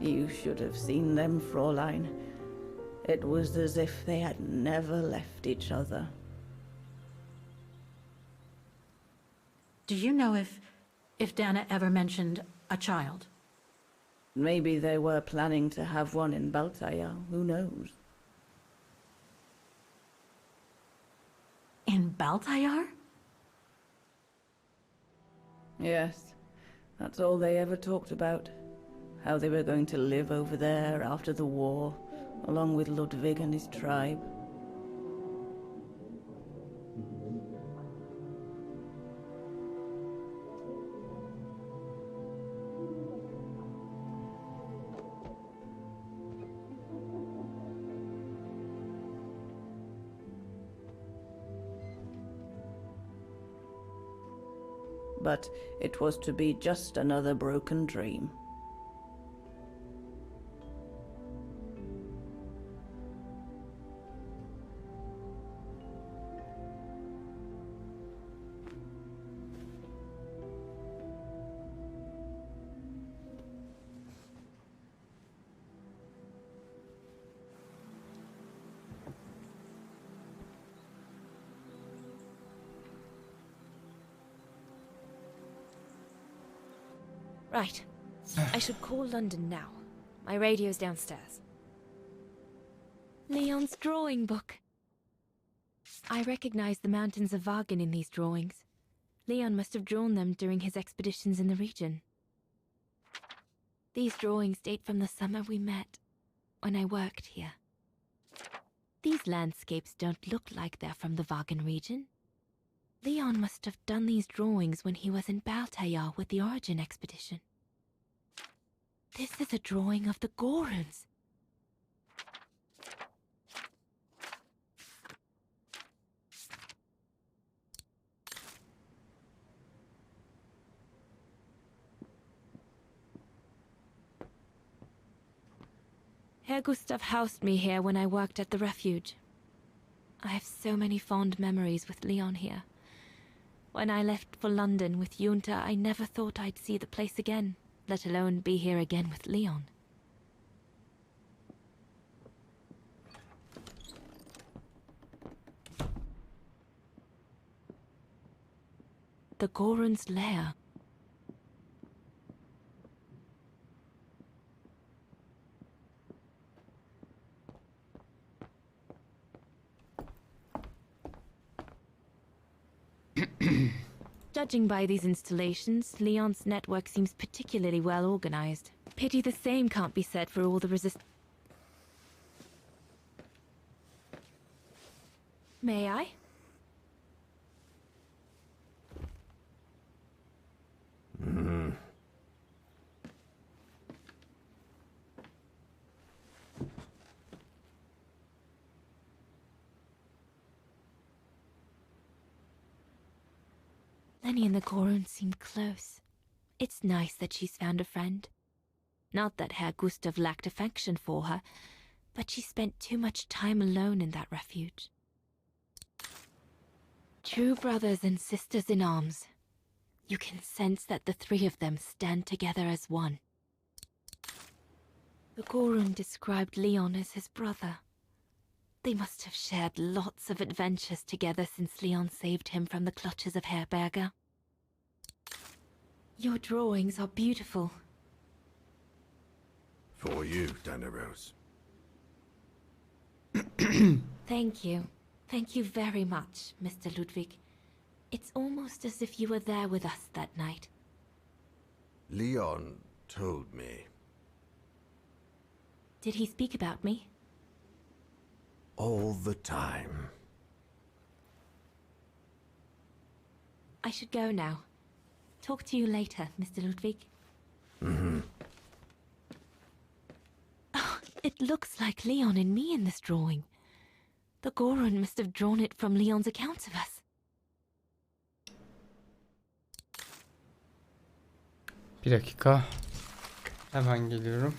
You should have seen them, Fräulein. It was as if they had never left each other. Do you know if Dana ever mentioned a child? Maybe they were planning to have one in Baltaya, who knows? In Baltayar? Yes, that's all they ever talked about. How they were going to live over there after the war, along with Ludwig and his tribe. But it was to be just another broken dream. Right. I should call London now. My radio's downstairs. Leon's drawing book. I recognize the mountains of Vagen in these drawings. Leon must have drawn them during his expeditions in the region. These drawings date from the summer we met, when I worked here. These landscapes don't look like they're from the Vagen region. Leon must have done these drawings when he was in Baltayar with the Origin expedition. This is a drawing of the Goruns. Herr Gustav housed me here when I worked at the refuge. I have so many fond memories with Leon here. When I left for London with Junta, I never thought I'd see the place again, let alone be here again with Leon. The Goron's lair. Judging by these installations, Leon's network seems particularly well organized. Pity the same can't be said for all the May I? Lenny and the Gorun seem close. It's nice that she's found a friend. Not that Herr Gustav lacked affection for her, but she spent too much time alone in that refuge. True brothers and sisters in arms. You can sense that the three of them stand together as one. The Gorun described Leon as his brother. They must have shared lots of adventures together since Leon saved him from the clutches of Herberger. Your drawings are beautiful. For you, Daneros. Thank you. Thank you very much, Mr. Ludwig. It's almost as if you were there with us that night. Leon told me. Did he speak about me? All the time. I should go now. Talk to you later, Mr. Ludwig. Oh, it looks like Leon and me in this drawing. The Goron must have drawn it from Leon's account of us. Bir dakika. Hemen geliyorum.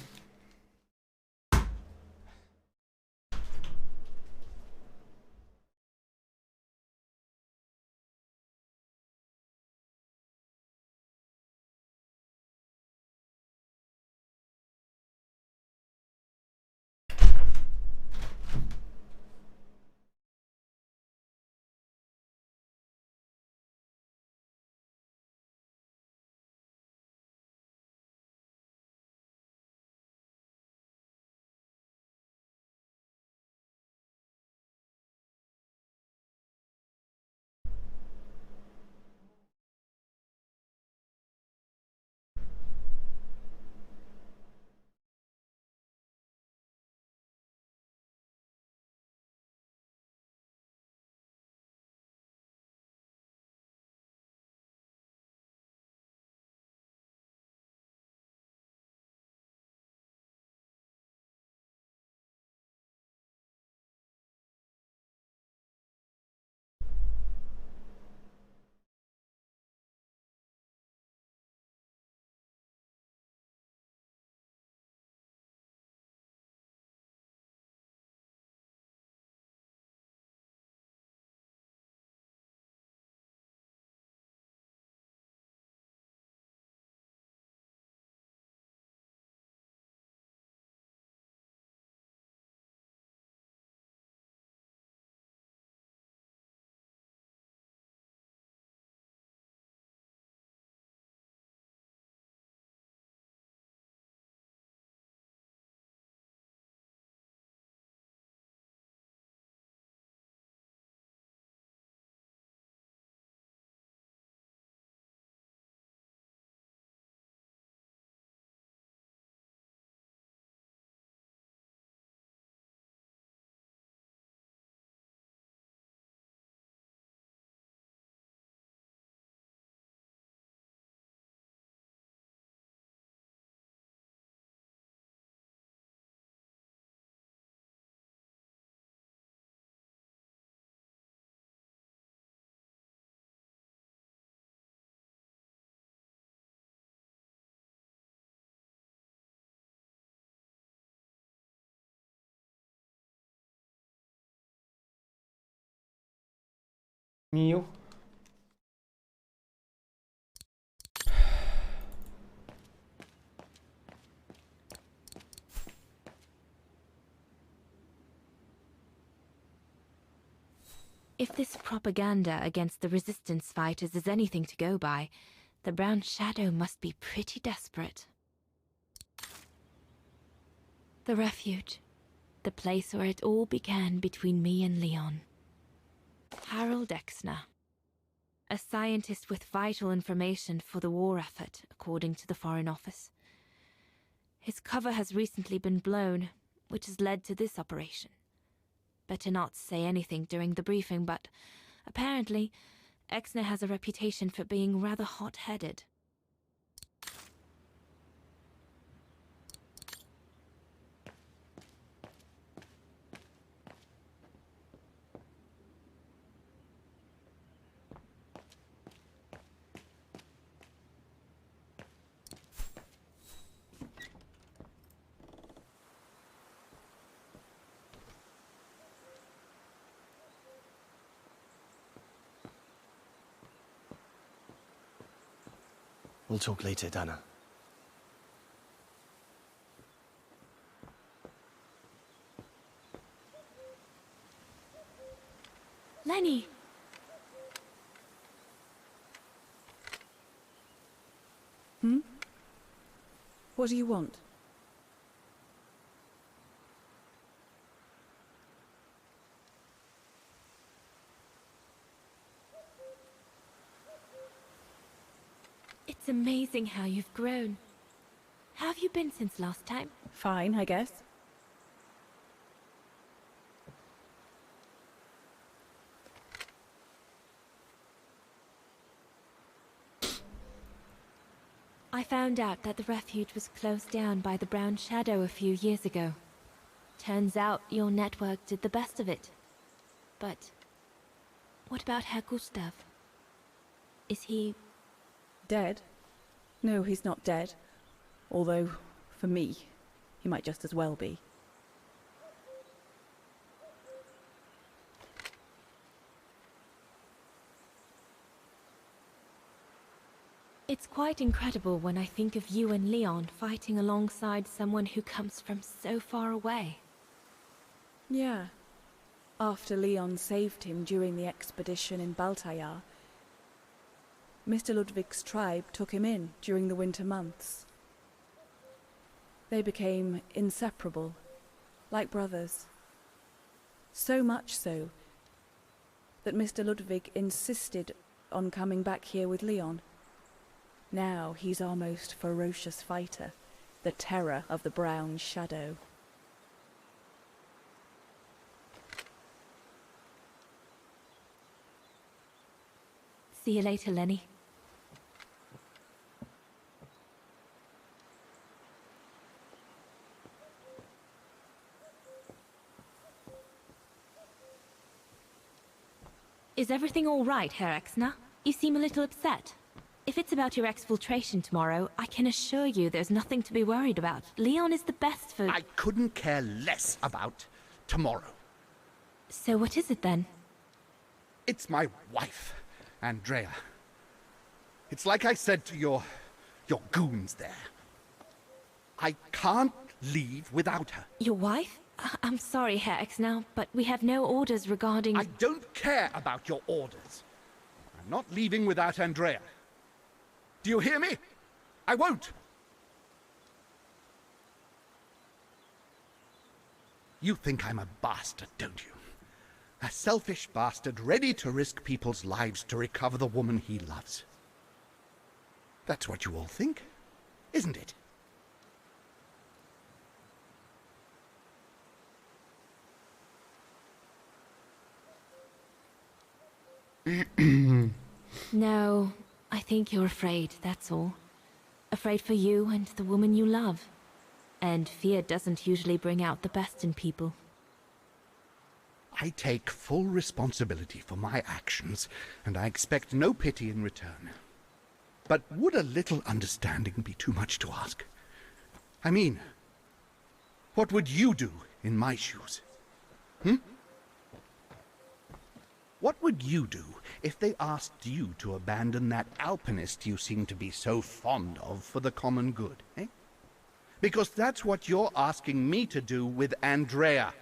Miu. If this propaganda against the resistance fighters is anything to go by, the Brown Shadow must be pretty desperate. The refuge. The place where it all began between me and Leon. Harold Exner. A scientist with vital information for the war effort, according to the Foreign Office. His cover has recently been blown, which has led to this operation. Better not say anything during the briefing, but apparently, Exner has a reputation for being rather hot-headed. We'll talk later, Dana. Lenny! What do you want? It's amazing how you've grown. How have you been since last time? Fine, I guess. I found out that the refuge was closed down by the Brown Shadow a few years ago. Turns out your network did the best of it. But what about Herr Gustav? Is he... Dead? No, he's not dead. Although, for me, he might just as well be. It's quite incredible when I think of you and Leon fighting alongside someone who comes from so far away. Yeah. After Leon saved him during the expedition in Baltayar, Mr. Ludwig's tribe took him in during the winter months. They became inseparable, like brothers. So much so that Mr. Ludwig insisted on coming back here with Leon. Now he's our most ferocious fighter, the terror of the Brown Shadow. See you later, Lenny. Is everything all right, Herr Exner? You seem a little upset. If it's about your exfiltration tomorrow, I can assure you there's nothing to be worried about. Leon is the best for... I couldn't care less about tomorrow. So what is it then? It's my wife, Andrea. It's like I said to your goons there. I can't leave without her. Your wife? I'm sorry, Herr Exner, but we have no orders regarding... I don't care about your orders. I'm not leaving without Andrea. Do you hear me? I won't. You think I'm a bastard, don't you? A selfish bastard ready to risk people's lives to recover the woman he loves. That's what you all think, isn't it? No, I think you're afraid, that's all. Afraid for you and the woman you love. And fear doesn't usually bring out the best in people. I take full responsibility for my actions, and I expect no pity in return. But would a little understanding be too much to ask? I mean, what would you do in my shoes? What would you do if they asked you to abandon that alpinist you seem to be so fond of for the common good, eh? Because that's what you're asking me to do with Andrea.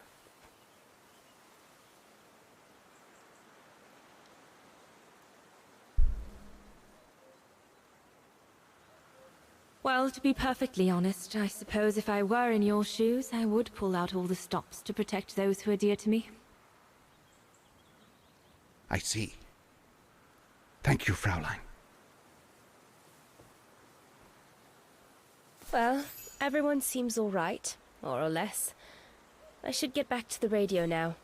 Well, to be perfectly honest, I suppose if I were in your shoes, I would pull out all the stops to protect those who are dear to me. I see. Thank you, Fraulein. Well, everyone seems all right, more or less. I should get back to the radio now.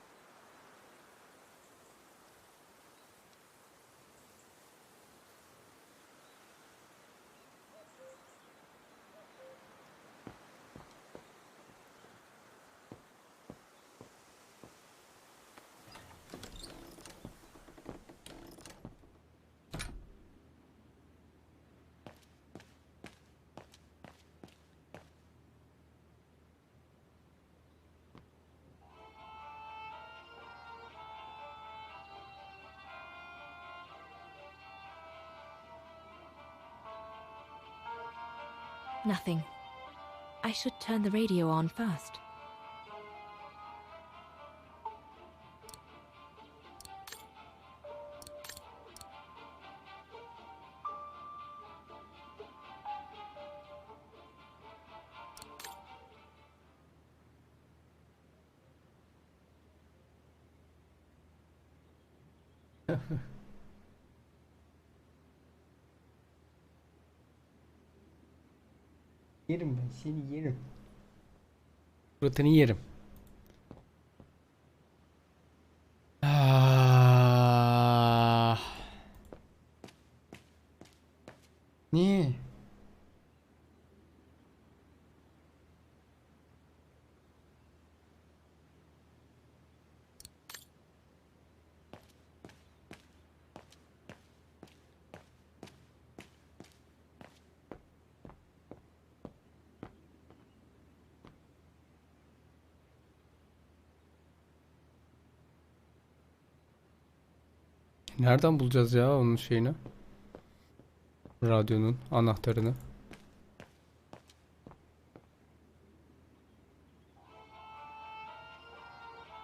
Nothing. I should turn the radio on first. Yerim ben seni yerim. Suratını yerim. Niye? Nereden bulacağız ya onun şeyini? Radyonun anahtarını.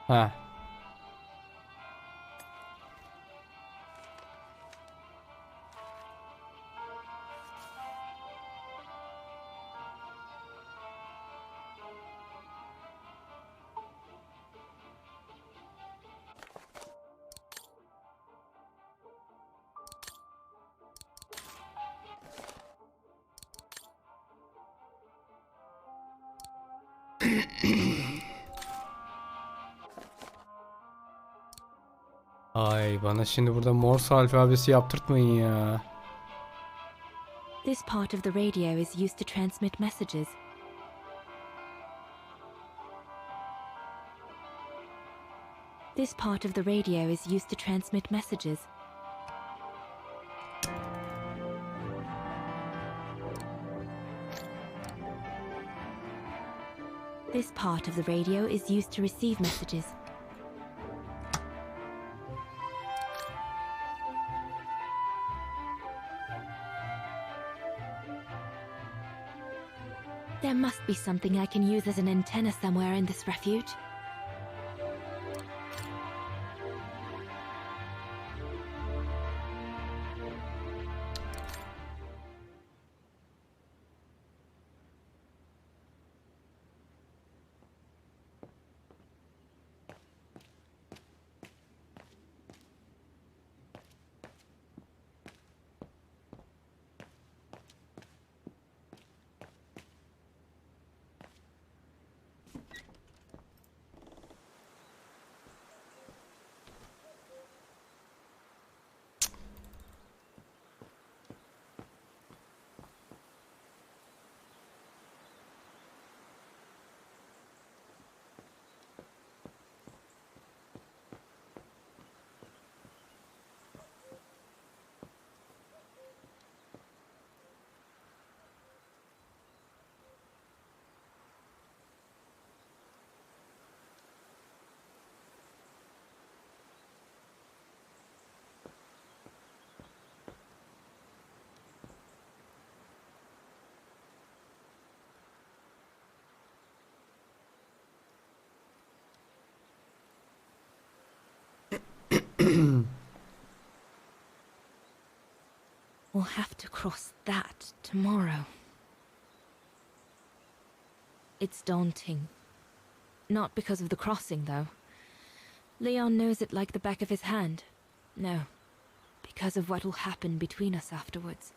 Ha. Ay bana şimdi burada Morse alfabesi yaptırtmayın ya. This part of the radio is used to transmit messages. This part of the radio is used to transmit messages. This part of the radio is used to receive messages. There must be something I can use as an antenna somewhere in this refuge. We'll have to cross that tomorrow. It's daunting. Not because of the crossing, though. Leon knows it like the back of his hand. No, because of what will happen between us afterwards.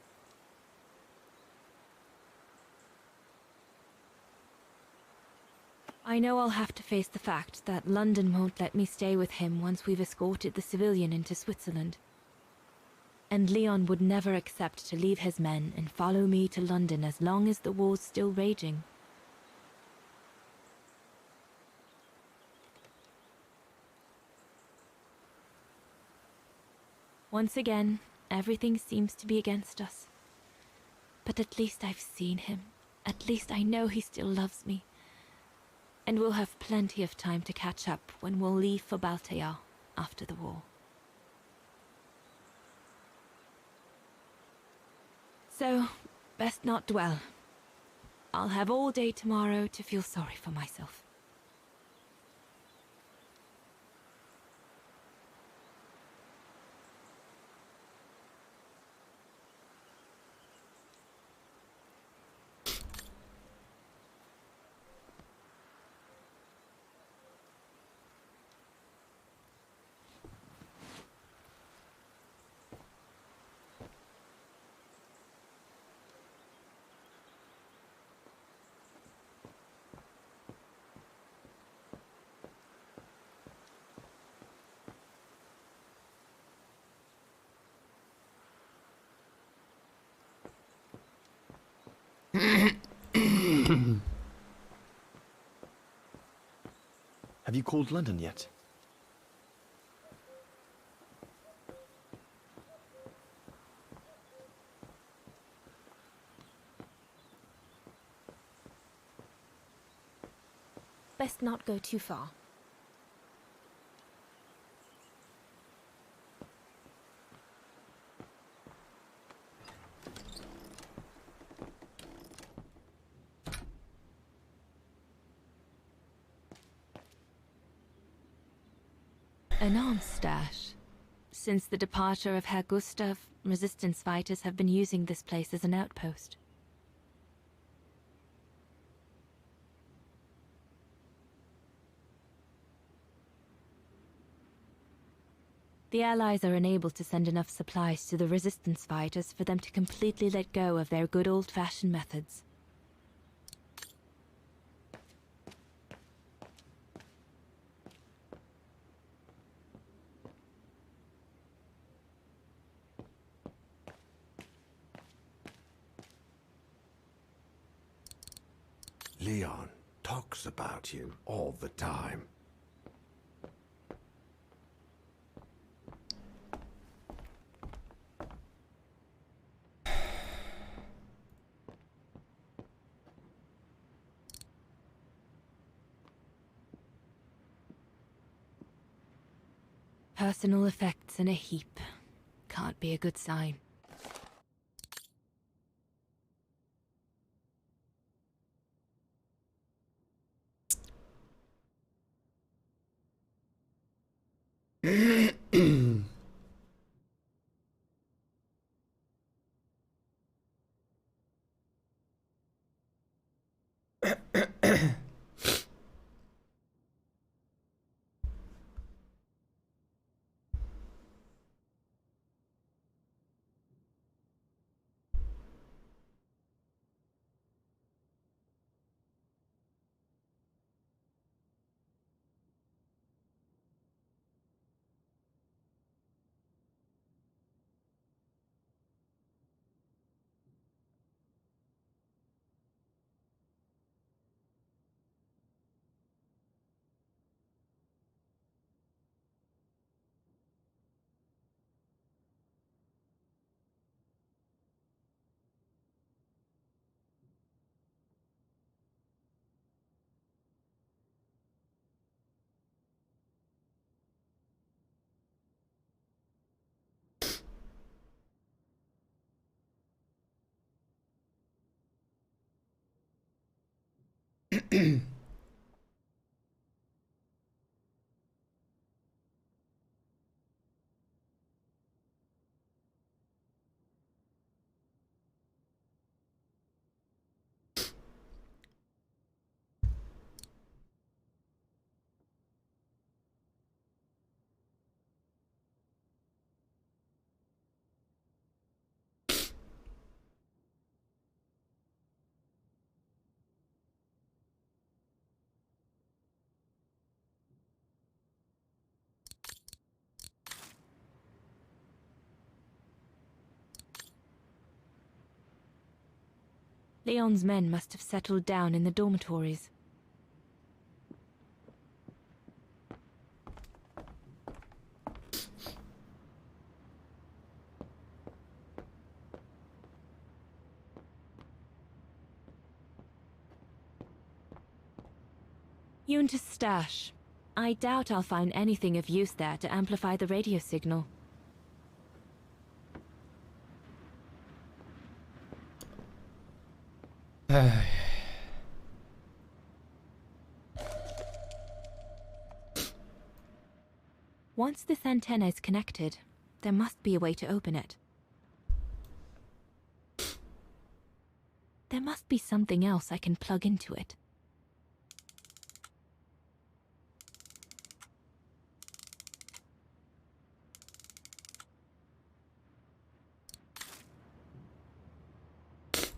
I know I'll have to face the fact that London won't let me stay with him once we've escorted the civilian into Switzerland. And Leon would never accept to leave his men and follow me to London as long as the war's still raging. Once again, everything seems to be against us. But at least I've seen him. At least I know he still loves me. And we'll have plenty of time to catch up when we'll leave for Baltea after the war. So, best not dwell. I'll have all day tomorrow to feel sorry for myself. Have you called London yet? Best not go too far. An arms stash. Since the departure of Herr Gustav, resistance fighters have been using this place as an outpost. The Allies are unable to send enough supplies to the resistance fighters for them to completely let go of their good old-fashioned methods. Leon talks about you all the time. Personal effects in a heap. Can't be a good sign. Leon's men must have settled down in the dormitories. Yunta's stash. I doubt I'll find anything of use there to amplify the radio signal. Once this antenna is connected, there must be a way to open it. There must be something else I can plug into it.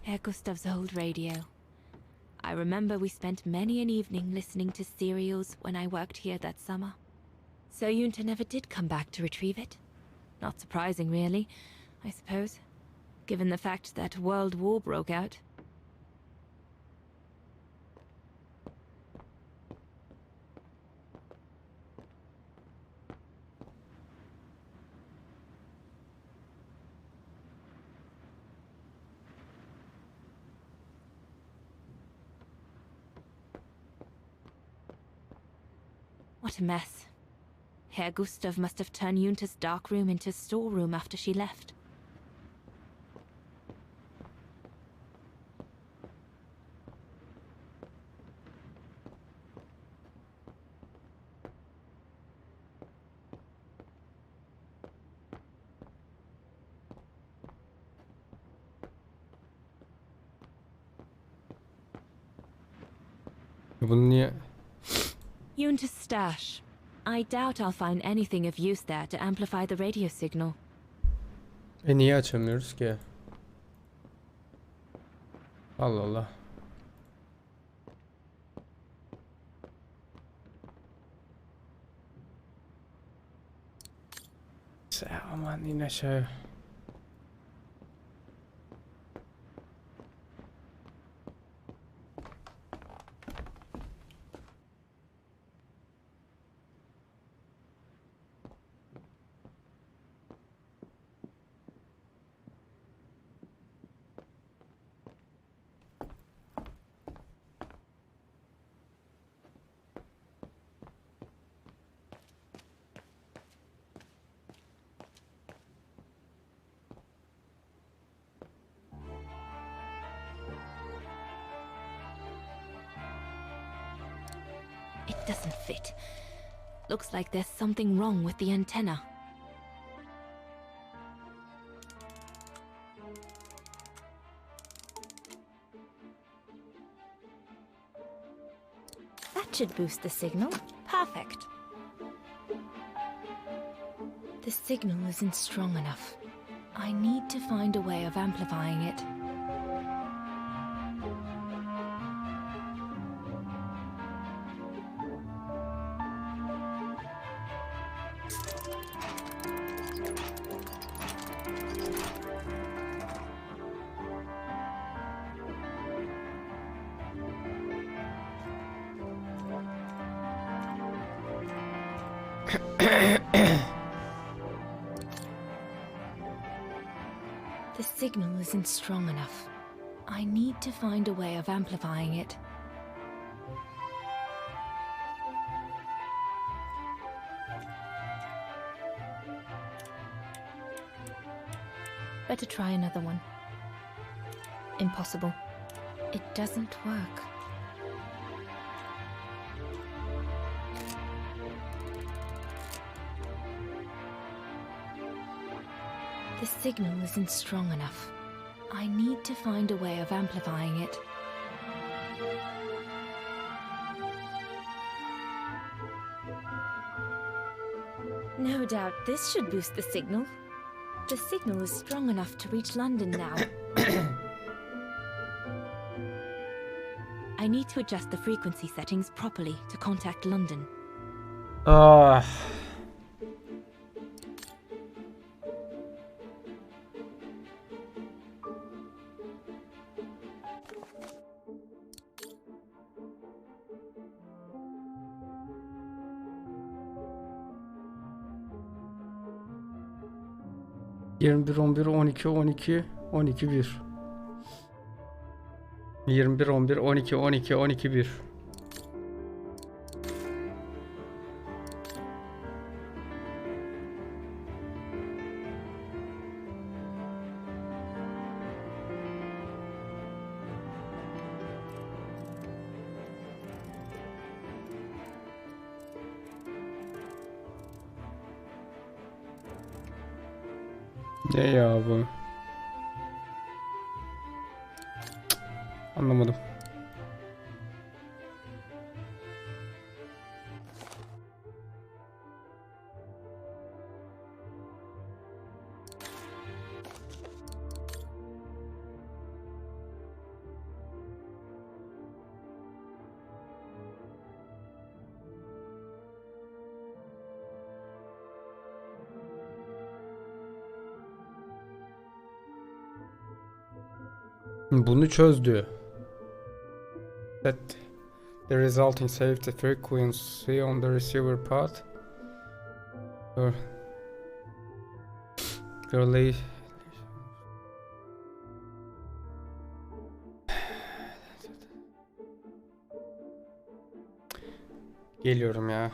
Herr Gustav's old radio. I remember we spent many an evening listening to serials when I worked here that summer. So Yunta never did come back to retrieve it. Not surprising, really, I suppose, given the fact that World War broke out. What a mess. Herr Gustav must have turned Yunta's dark room into a storeroom after she left. Bunu niye? Yunta's stash. I doubt I'll find anything of use there to amplify the radio signal. Niye açamıyoruz ki? Allah Allah. Aman yine aşağı. It doesn't fit. Looks like there's something wrong with the antenna. That should boost the signal. Perfect. The signal isn't strong enough. I need to find a way of amplifying it. The signal isn't strong enough. I need to find a way of amplifying it. Better try another one. Impossible. It doesn't work. The signal isn't strong enough. I need to find a way of amplifying it. No doubt this should boost the signal. The signal is strong enough to reach London now. I need to adjust the frequency settings properly to contact London. Ah. ...21, 11, 12, 12, 12, 1. 21, 11, 12, 12, 12, 1. Ne ya bu? Anlamadım. Bunu çözdü. Set the resulting safety frequency on the receiver path. Relay. Geliyorum ya.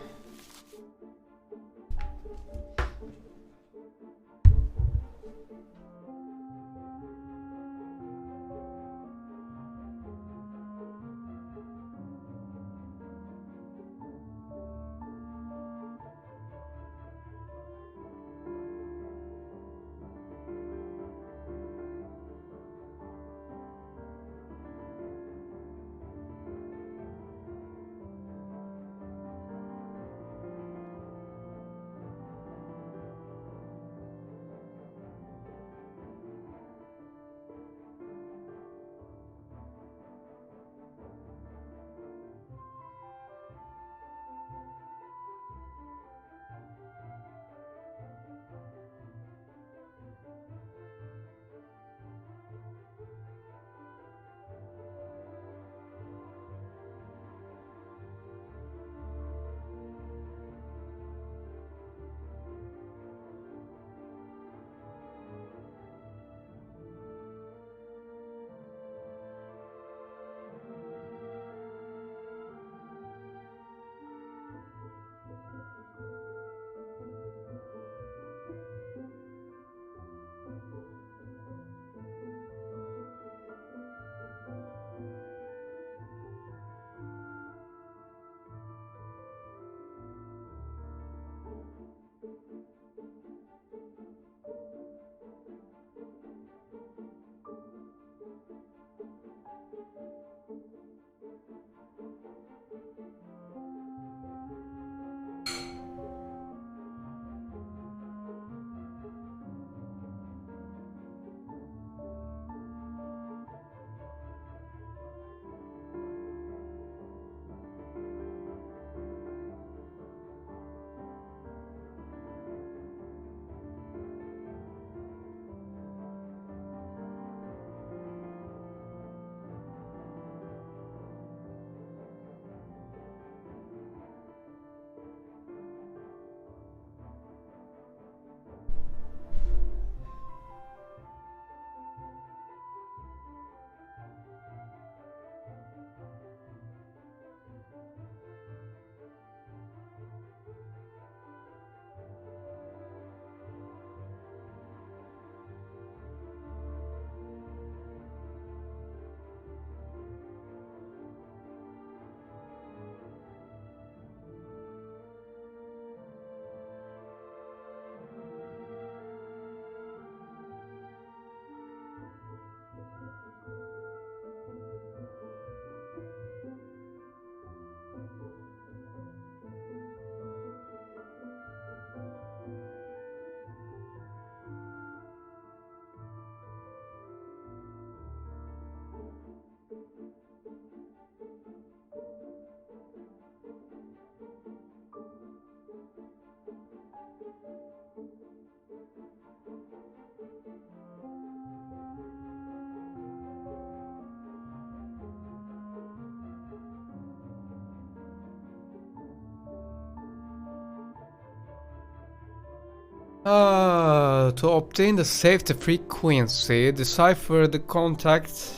To obtain the safety frequency, decipher the contact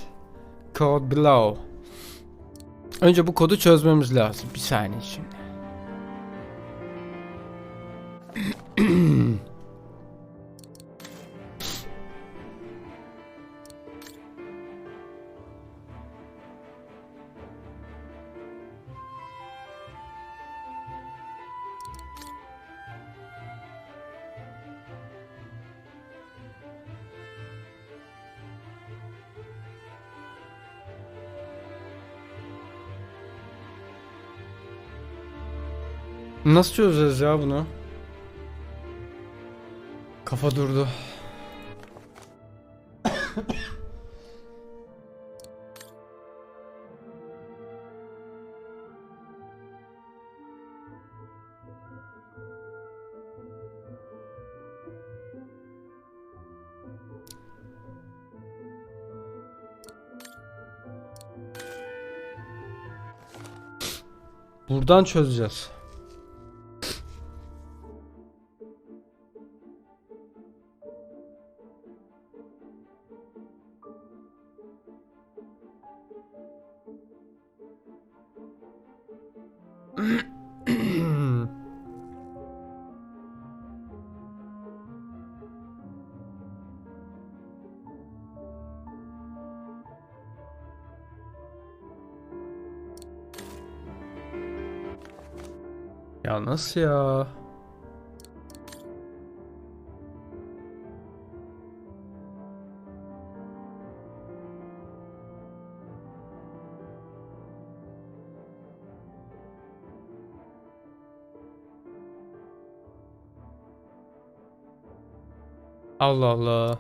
code below. Önce bu kodu çözmemiz lazım. Bir saniye şimdi. Nasıl çözeceğiz ya bunu? Kafa durdu. Buradan çözeceğiz. Ya nasıl ya? Allah Allah.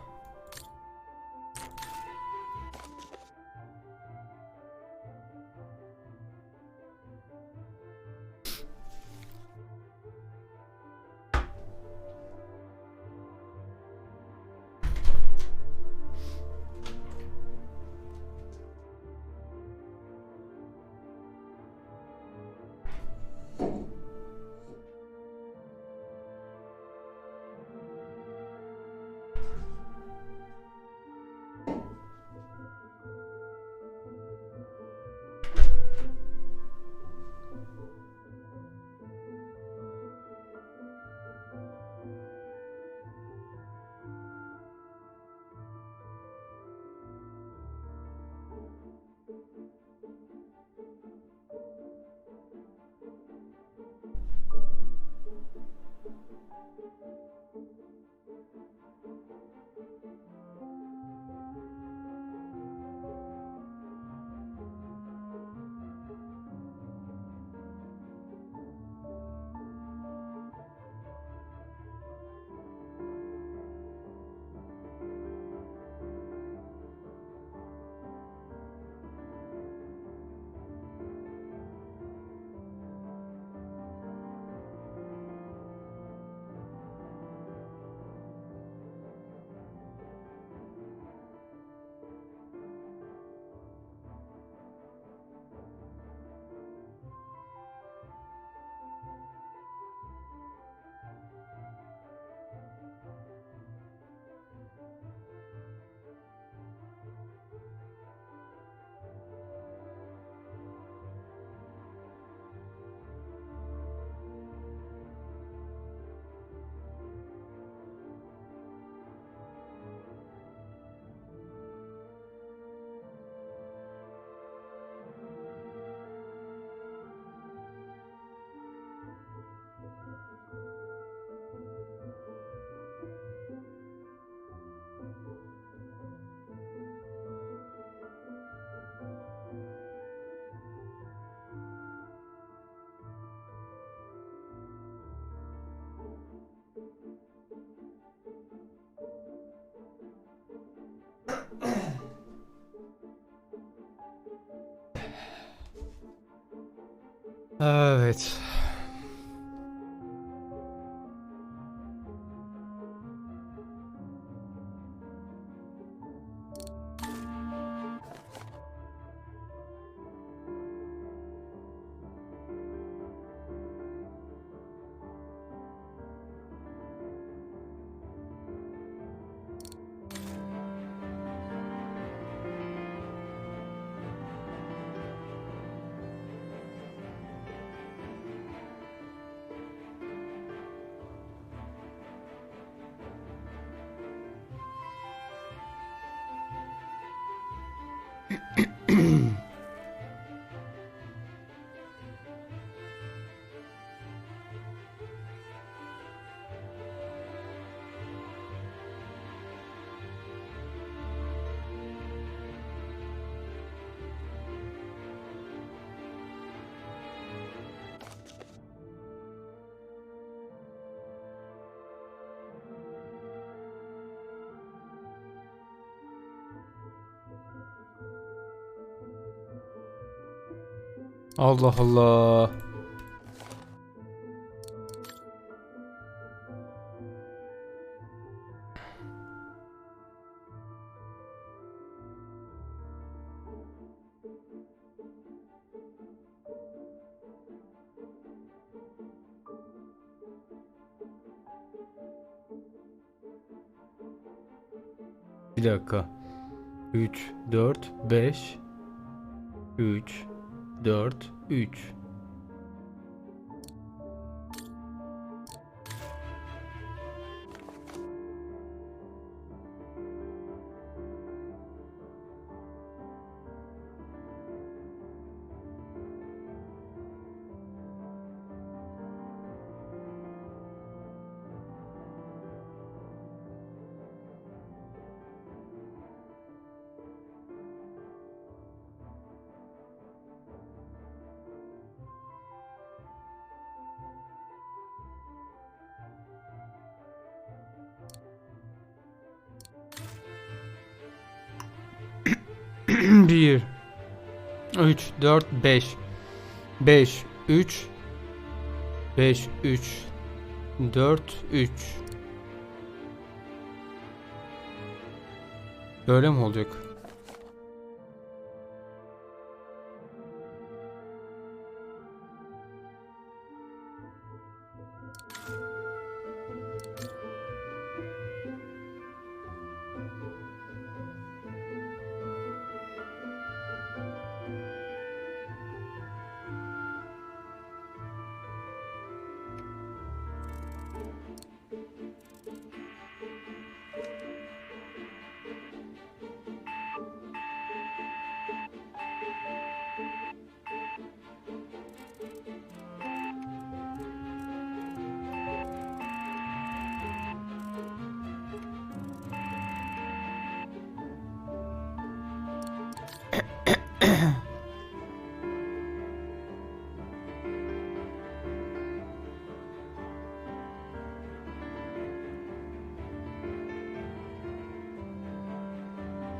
Evet. Allah Allah. Bir dakika. 3, 4, 5. 3, 4, 3. Bir, 3, 4, 5. 5, 3. 5, 3. 4, 3. Böyle mi olacak?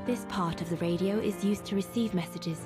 This part of the radio is used to receive messages.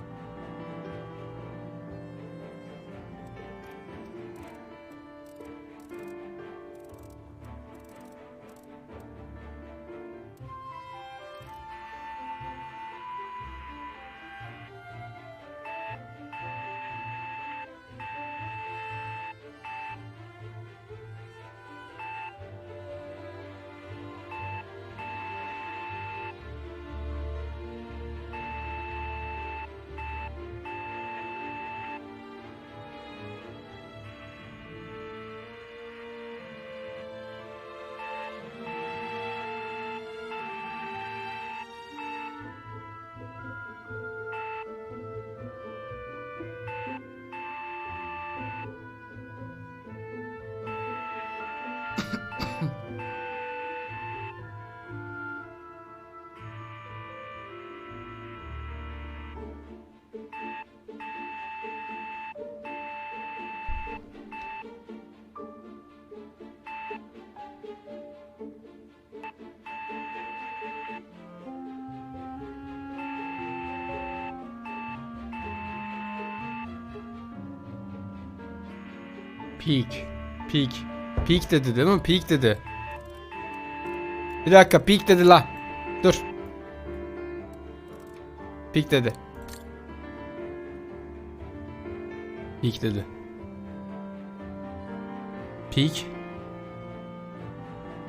Peak. Peak. Peak dedi değil mi? Peak dedi. Bir dakika, peak dedi la. Dur. Peak dedi. Peak dedi. Peak.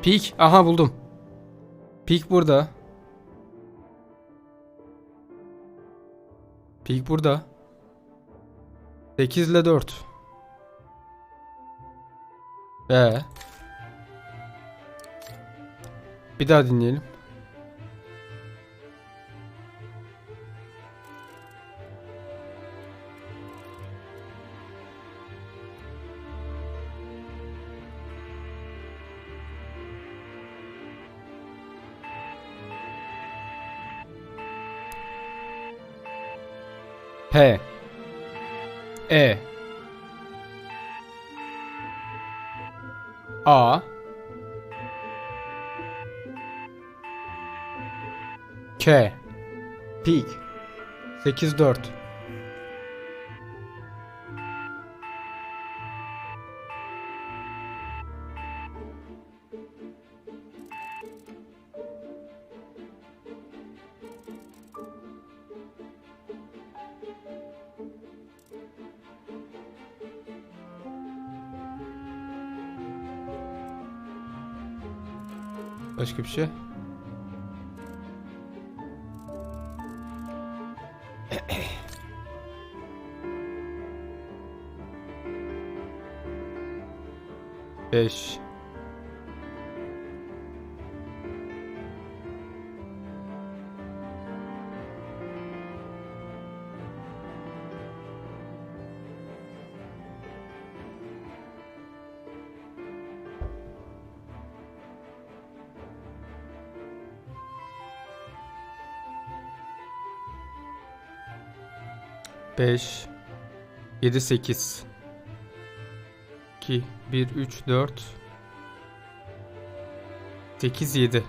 Peak. Aha buldum. Peak burada. Peak burada. 8 ile 4. Bir daha dinleyelim. P E A K Peak 8-4 Başka bir şey? Beş. Beş. 7 8 2 1 3 4 8 7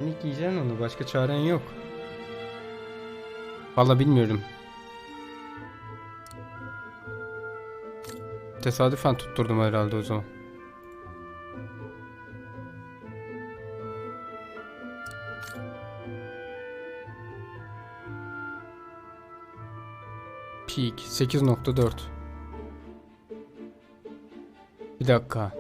İlk yiyeceksin onu, başka çaren yok. Vallahi bilmiyorum. Tesadüfen tutturdum herhalde o zaman. Peak 8.4. Bir dakika.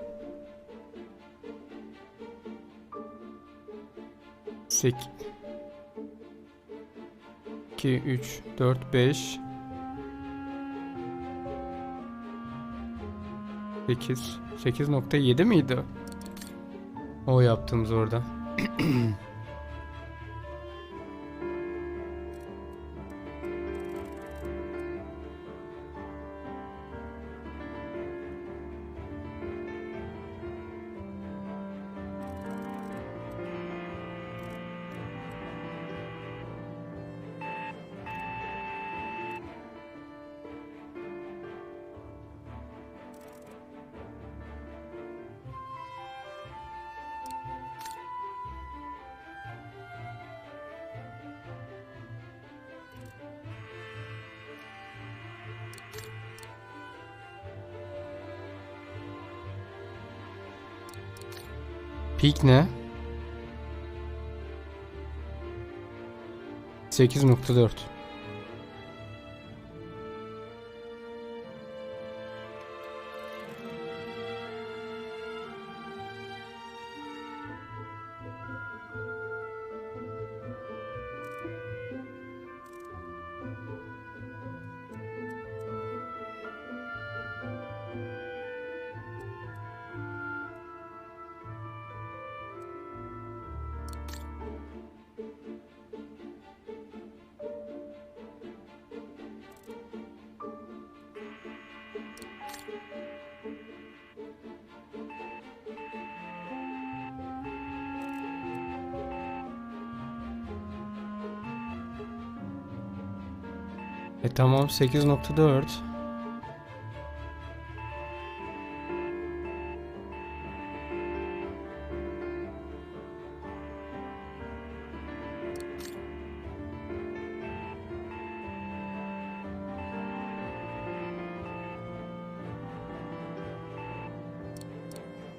8 2 3 4 5 8 8.7 miydi? O yaptığımız orada. Peak ne? 8.4. Tamam 8.4.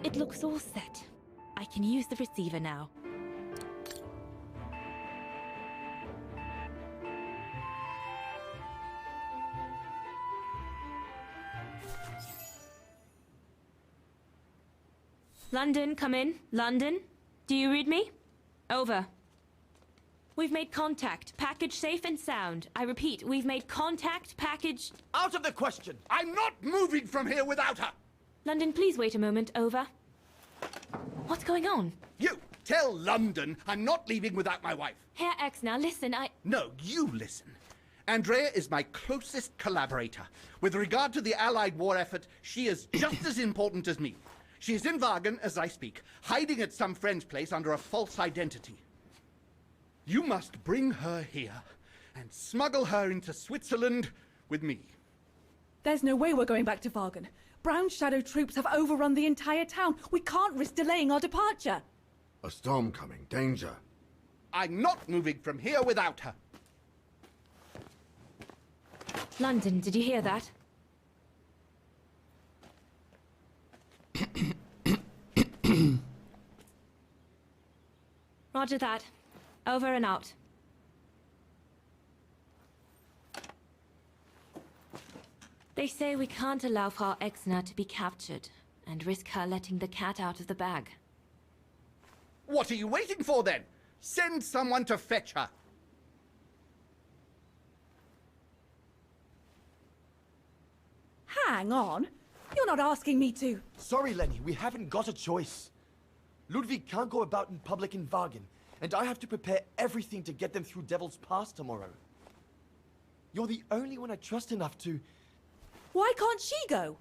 It looks all set. I can use the receiver now. London, come in. London? Do you read me? Over. We've made contact. Package safe and sound. I repeat, we've made contact. Package... Out of the question! I'm not moving from here without her! London, please wait a moment. Over. What's going on? You! Tell London I'm not leaving without my wife. Herr X, now listen, No, you listen. Andrea is my closest collaborator. With regard to the Allied war effort, she is just as important as me. She is in Wagen as I speak, hiding at some friend's place under a false identity. You must bring her here and smuggle her into Switzerland with me. There's no way we're going back to Wagen. Brown's shadow troops have overrun the entire town. We can't risk delaying our departure. A storm coming. Danger. I'm not moving from here without her. London, did you hear that? Roger that. Over and out. They say we can't allow Frau Exner to be captured and risk her letting the cat out of the bag. What are you waiting for then? Send someone to fetch her. Hang on. You're not asking me to. Sorry, Lenny, we haven't got a choice. Ludwig can't go about in public in Wagen, and I have to prepare everything to get them through Devil's Pass tomorrow. You're the only one I trust enough to... Why can't she go?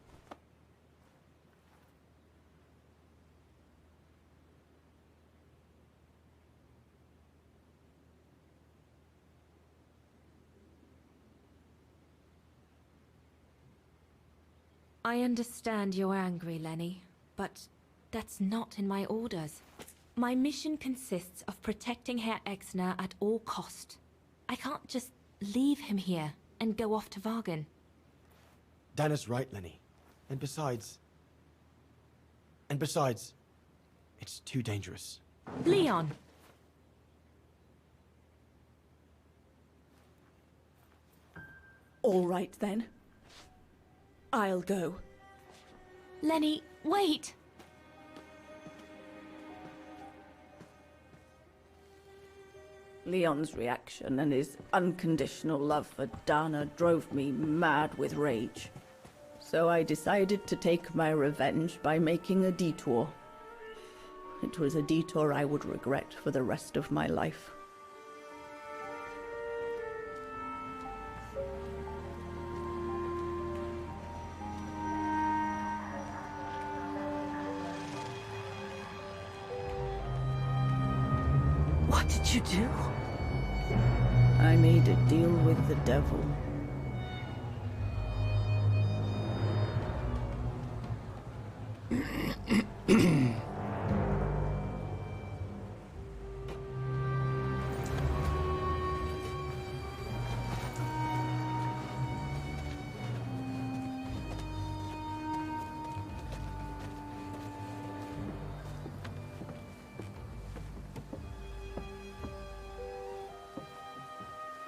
I understand you're angry, Lenny, but that's not in my orders. My mission consists of protecting Herr Exner at all cost. I can't just leave him here and go off to Wagen. Dana's right, Lenny. And besides, it's too dangerous. Leon! All right, then. I'll go. Lenny, wait! Leon's reaction and his unconditional love for Dana drove me mad with rage. So I decided to take my revenge by making a detour. It was a detour I would regret for the rest of my life. What did you do? I made a deal with the devil.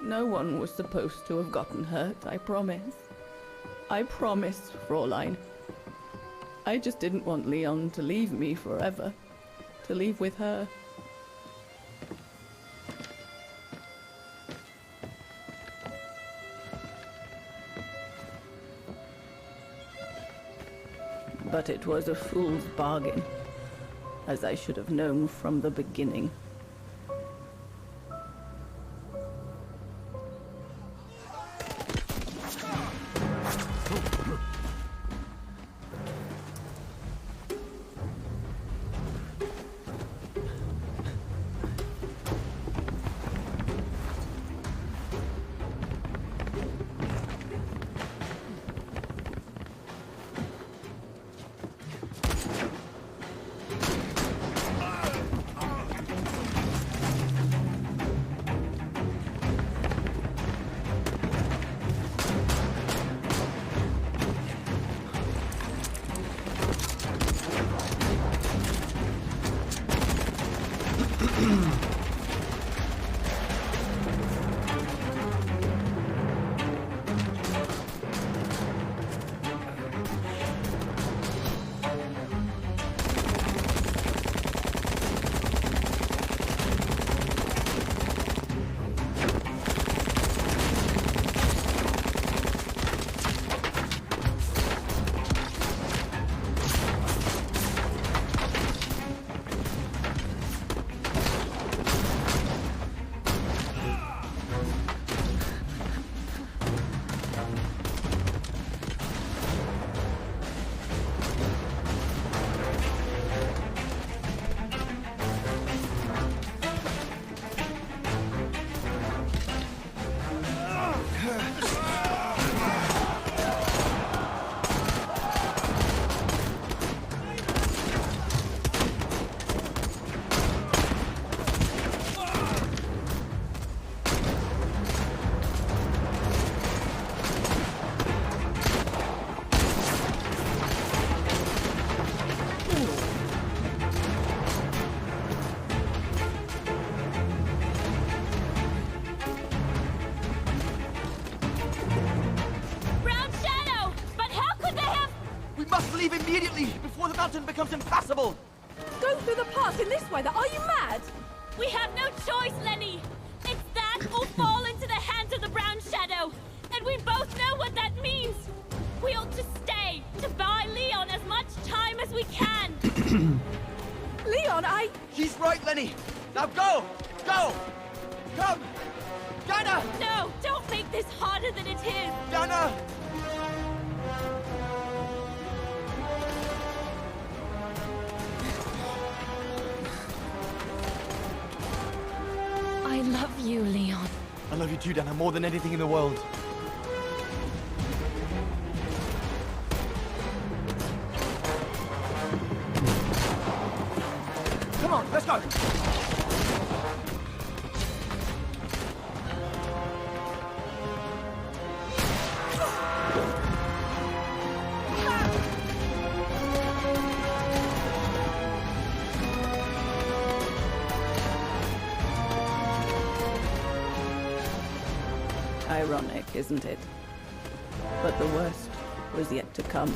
No one was supposed to have gotten hurt, I promise. I promise, Fräulein. I just didn't want Leon to leave me forever. To leave with her. But it was a fool's bargain, as I should have known from the beginning. leave immediately before the mountain becomes impassable! Go through the pass in this weather? Are you mad? We have no choice, Lenny! It's that or fall into the hands of the Brown Shadow! And we both know what that means! We ought to stay, to buy Leon as much time as we can! Leon, He's right, Lenny! Now go! Go! Come! Dinah! No, don't make this harder than it is! Dinah! I love you, Leon. I love you too, Dinah, more than anything in the world. Come on, let's go! Ironic, isn't it? But the worst was yet to come.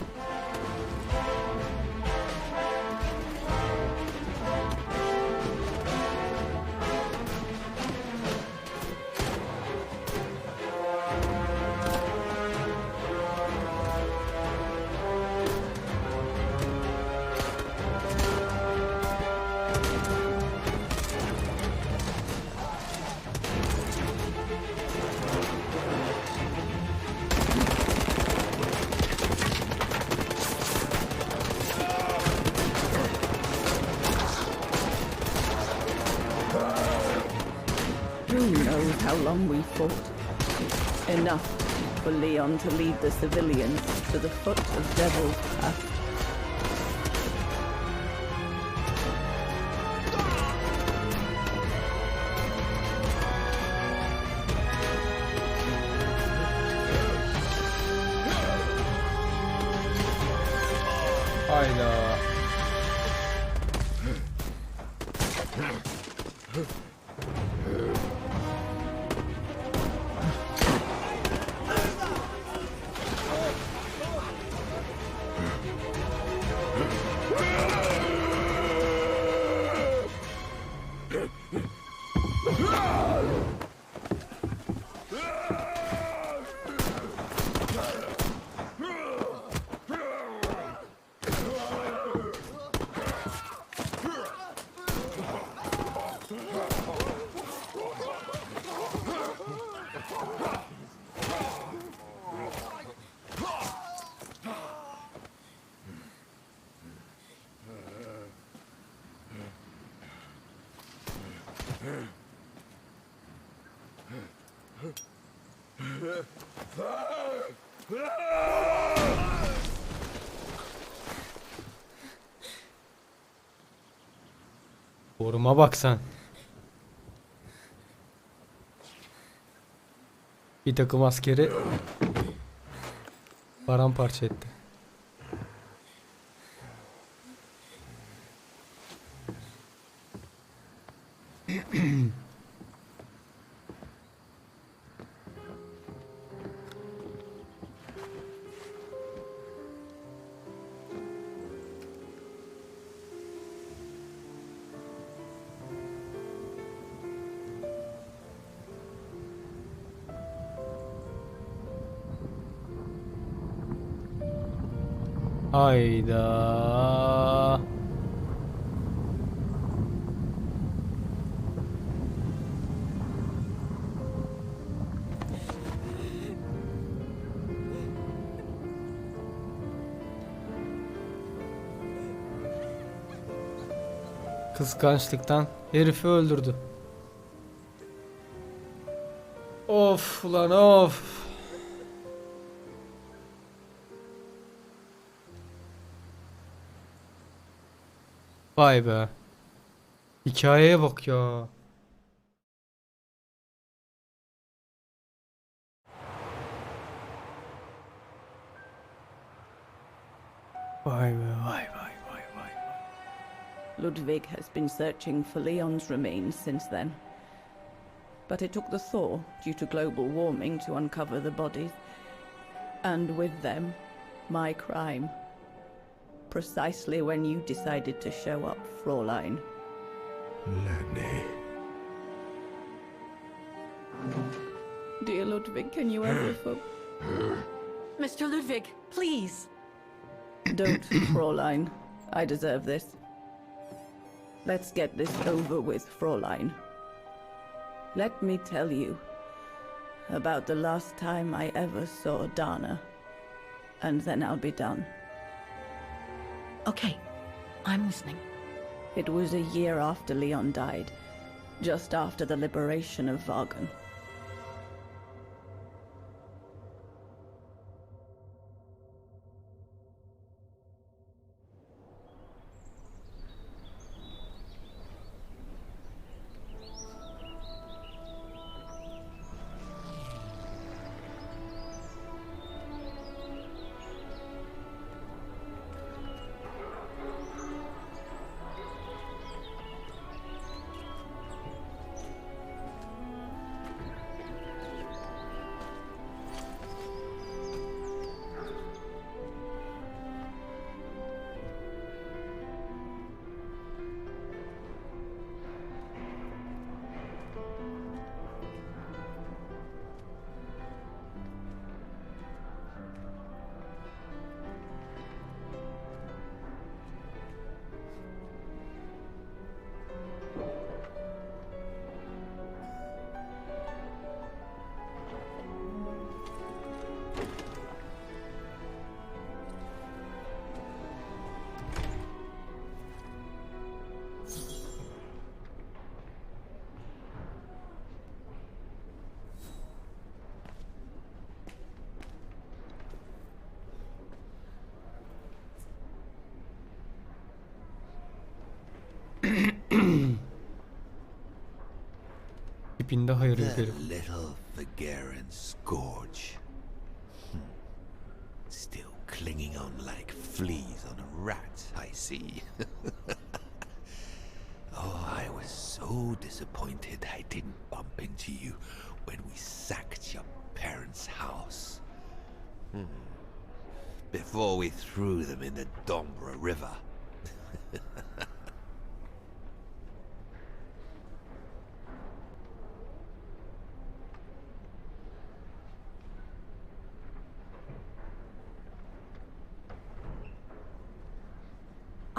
Who knows how long we fought? Enough for Leon to lead the civilians to the foot of Devil's Path. Hayda. Koruma bak sen. Bir takım askeri paramparça etti. Hayda. Kıskançlıktan herifi öldürdü. Of ulan of. Vay be. Hikayeye bak ya. Vay be vay vay vay vay. Ludwig has been searching for Leon's remains since then. But it took the thaw due to global warming to uncover the bodies. And with them, my crime. precisely when you decided to show up, Fräulein. Lenny. Dear Ludwig, can you ever Mr. Ludwig, please. Don't, Fräulein. I deserve this. Let's get this over with, Fräulein. Let me tell you about the last time I ever saw Dana, and then I'll be done. Okay, I'm listening. It was a year after Leon died, just after the liberation of Vagen. Tipinde hayır The herif. little Vagarian scourge. Still clinging on like fleas on a rat, I see. Oh, I was so disappointed I didn't bump into you when we sacked your parents' house. Before we threw them in the Dombra River.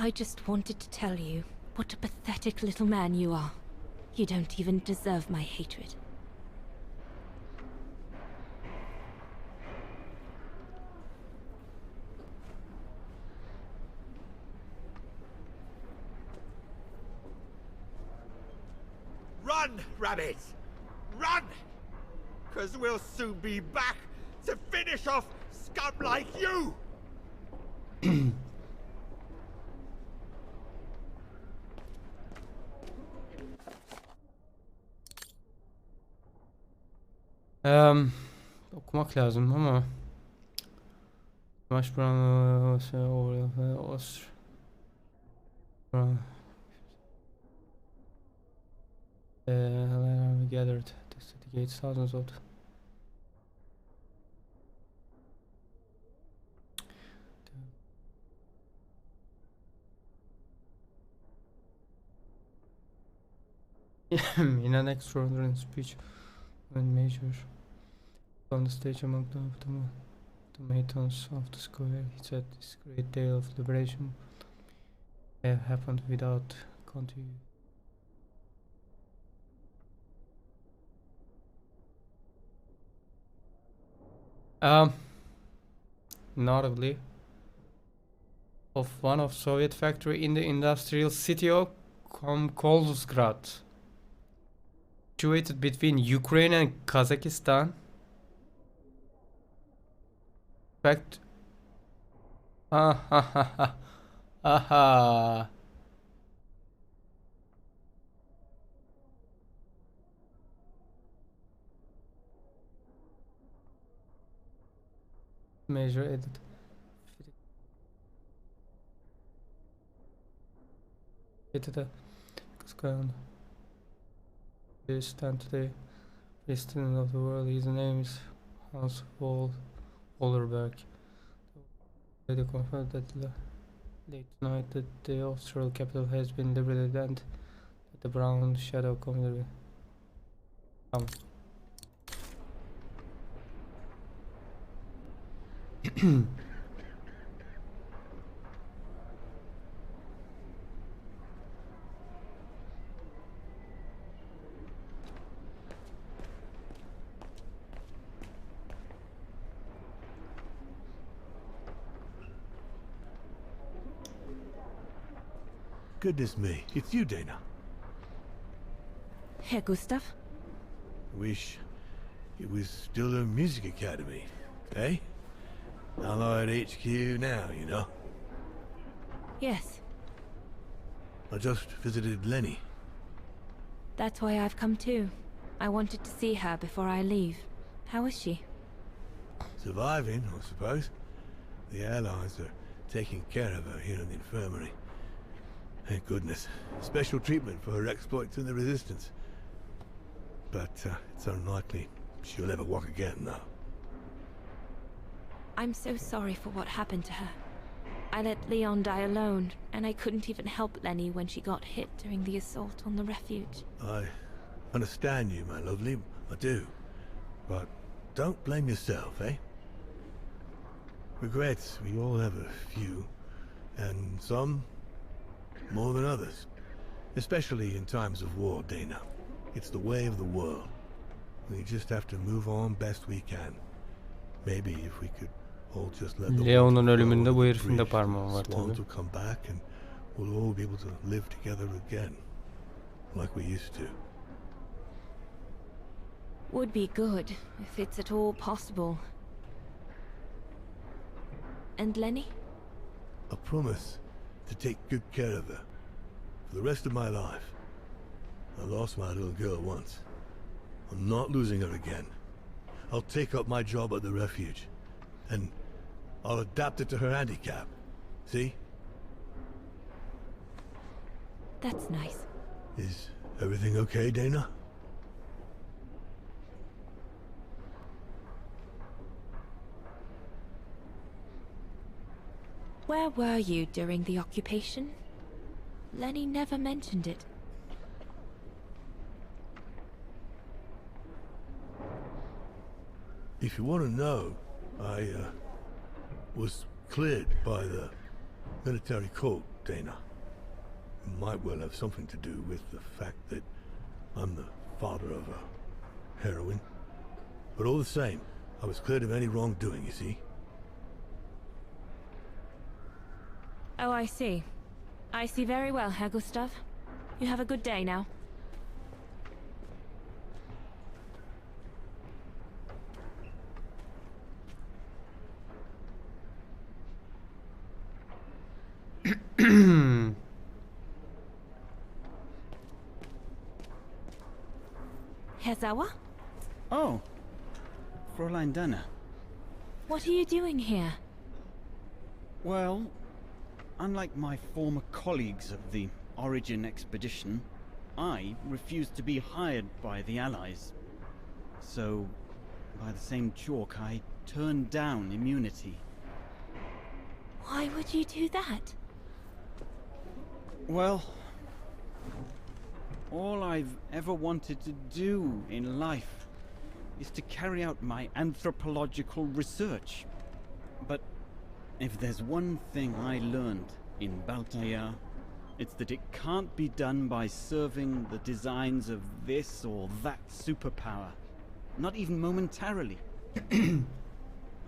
I just wanted to tell you what a pathetic little man you are. You don't even deserve my hatred. Run, rabbit! Run! 'Cause we'll soon be back to finish off scum like you! Okumak lazım ama Smash Bros. Gathered to city gates thousands of in an extraordinary speech when major on the stage among the automatons of the square, he said this great tale of liberation have happened without continue. Notably of one of Soviet factory in the industrial city of Kolsgrad, situated between Ukraine and Kazakhstan. Fact. Aha. Major edit. Edit. Kıskan. This stand today. President of the world. His name is Hans Wollerberg. The confirmed that Late tonight that the Austral capital has been liberated and that the Brown Shadow community. Tamam. Goodness me, it's you, Dana. Herr Gustav? Wish it was still a music academy, eh? Allied HQ now, you know. Yes, I just visited Lenny. that's why I've come too. I wanted to see her before I leave. How is she? Surviving, I suppose. The Allies are taking care of her here in the infirmary. Thank goodness. Special treatment for her exploits in the Resistance. But it's unlikely she'll ever walk again, though. I'm so sorry for what happened to her. I let Leon die alone, and I couldn't even help Lenny when she got hit during the assault on the refuge. I understand you, my lovely. I do. But don't blame yourself, eh? Regrets, we all have a few. And some more than others. Especially in times of war, Dana. It's the way of the world. We just have to move on best we can. Maybe if we could all just let the Leon'un water ölümünde flow bu over the herifin de bridge, parmağı var the swans tabii. will come back and we'll all be able to live together again. Like we used to. Would be good, if it's at all possible. And Lenny? I promise to take good care of her. For the rest of my life. I lost my little girl once. I'm not losing her again. I'll take up my job at the refuge. And I'll adapt it to her handicap. See? That's nice. Is everything okay, Dana? Where were you during the occupation? Lenny never mentioned it. If you want to know, I was cleared by the military court, Dana. It might well have something to do with the fact that I'm the father of a heroine. But all the same, I was cleared of any wrongdoing, you see? Oh, I see. I see very well, Herr Gustav. You have a good day now. Herr Sauer? Oh, Fräulein Dana. What are you doing here? Well, unlike my former colleagues of the Origin expedition, I refused to be hired by the Allies. So, by the same chalk, I turned down immunity. Why would you do that? Well, all I've ever wanted to do in life is to carry out my anthropological research. But if there's one thing I learned in Baltaya, it's that it can't be done by serving the designs of this or that superpower. Not even momentarily.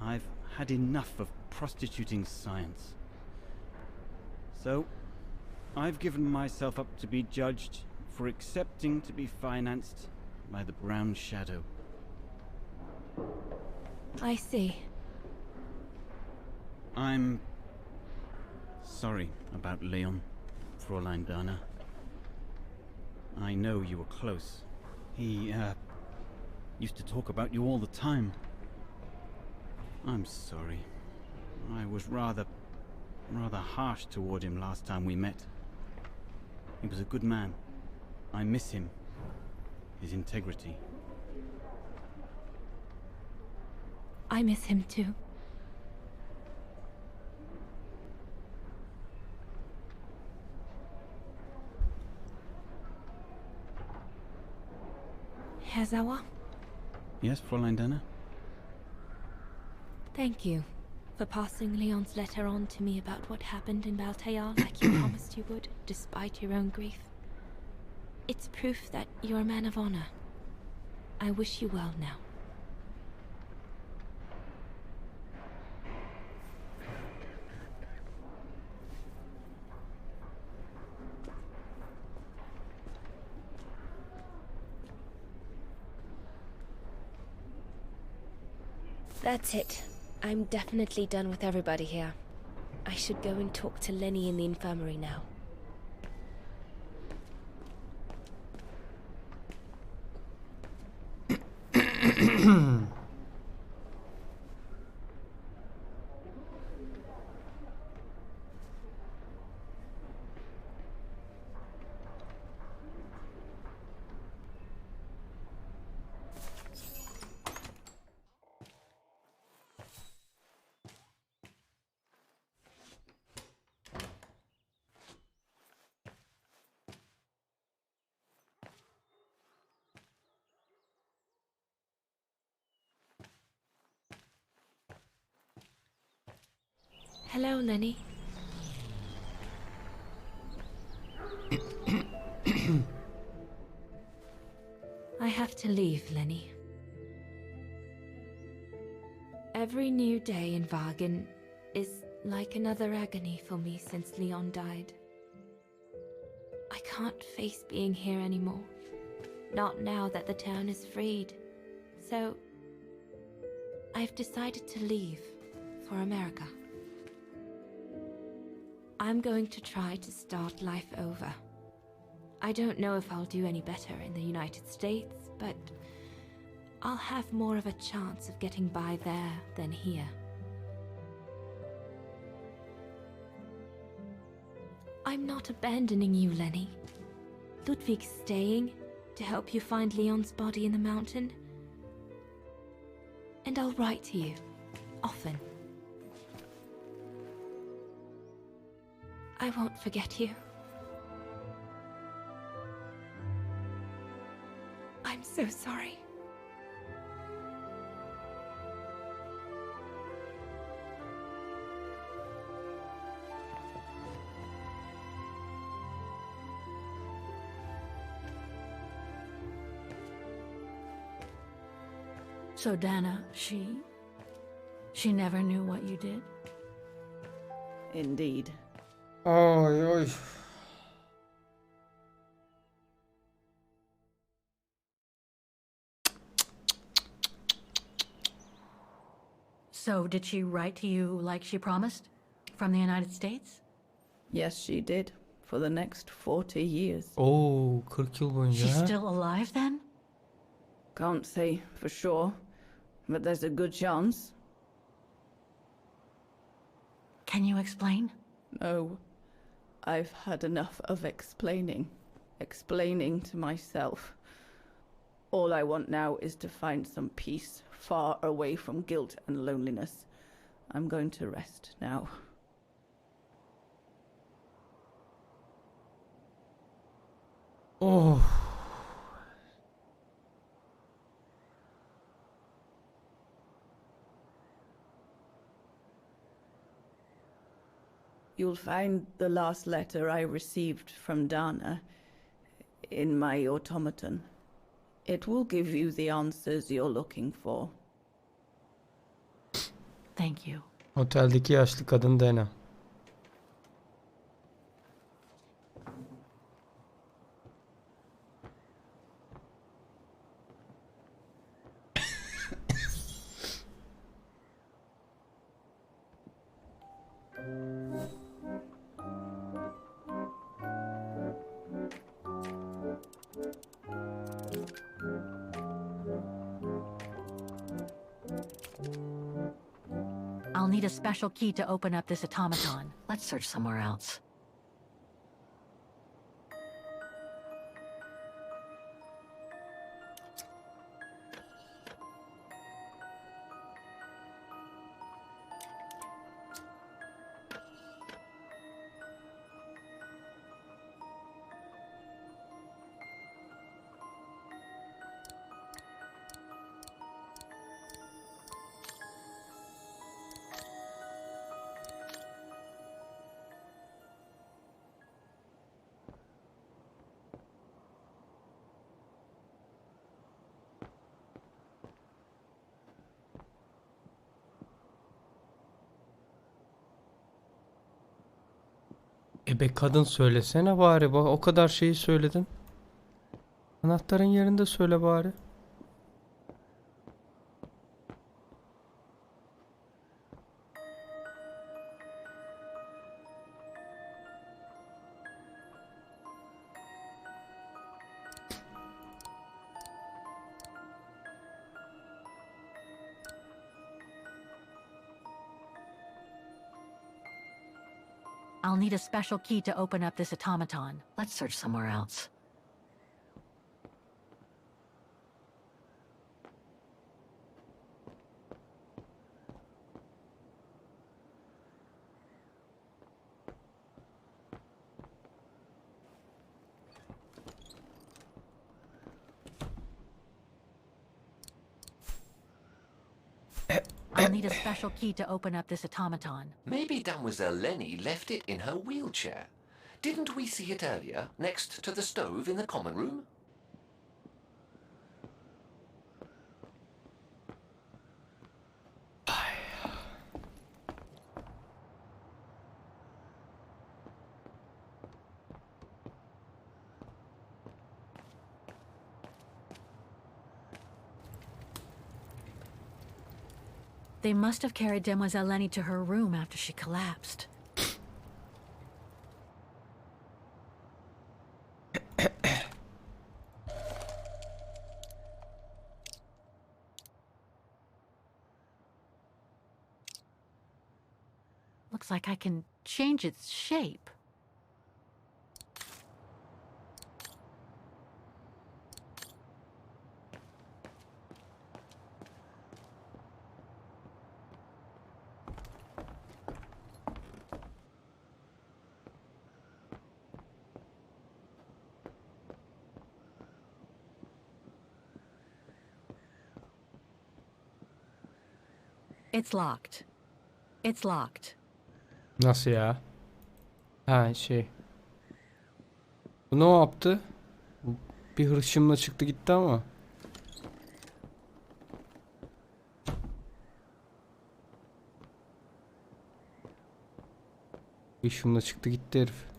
I've had enough of prostituting science. So, I've given myself up to be judged for accepting to be financed by the Brown Shadow. I see. I'm sorry about Leon, Fräulein Dana. I know you were close. He, used to talk about you all the time. I'm sorry. I was rather harsh toward him last time we met. He was a good man. I miss him. His integrity. I miss him too. Herr Sauer? Yes, Fräulein Dana? Thank you for passing Leon's letter on to me about what happened in Baltayar like you promised you would, despite your own grief. It's proof that you're a man of honor. I wish you well now. That's it. I'm definitely done with everybody here. I should go and talk to Lenny in the infirmary now. Hello, Lenny. I have to leave, Lenny. Every new day in Wagen is like another agony for me since Leon died. I can't face being here anymore. Not now that the town is freed. So, I've decided to leave for America. I'm going to try to start life over. I don't know if I'll do any better in the United States, but I'll have more of a chance of getting by there than here. I'm not abandoning you, Lenny. Ludwig's staying to help you find Leon's body in the mountain. And I'll write to you, often. I won't forget you. I'm so sorry. So Dana, she never knew what you did? Indeed. Oy oy. So did she write to you like she promised? From the United States? Yes, she did. For the next 40 years. Oo, 40 yıl boyunca. She's ha? still alive then? Can't say for sure, but there's a good chance. Can you explain? No. I've had enough of explaining. Explaining to myself. All I want now is to find some peace, far away from guilt and loneliness. I'm going to rest now. Oh. You'll find the last letter I received from Dana in my automaton. It will give you the answers you're looking for. Thank you. Oteldeki yaşlı kadın Dana. I'll need a special key to open up this automaton. Let's search somewhere else. Be kadın söylesene bari. Bak o kadar şeyi söyledin. Anahtarın yerinde söyle bari. I'll need a special key to open up this automaton. Let's search somewhere else. I'll need a special key to open up this automaton. Maybe Mademoiselle Lenny left it in her wheelchair. Didn't we see it earlier, next to the stove in the common room? They must have carried Demoiselle Lenny to her room after she collapsed. Looks like I can change its shape. It's locked. It's locked. Nasıl ya? Ha şey. Bu ne yaptı? Bir hırçımla çıktı gitti ama. Bir şunla çıktı gitti herif.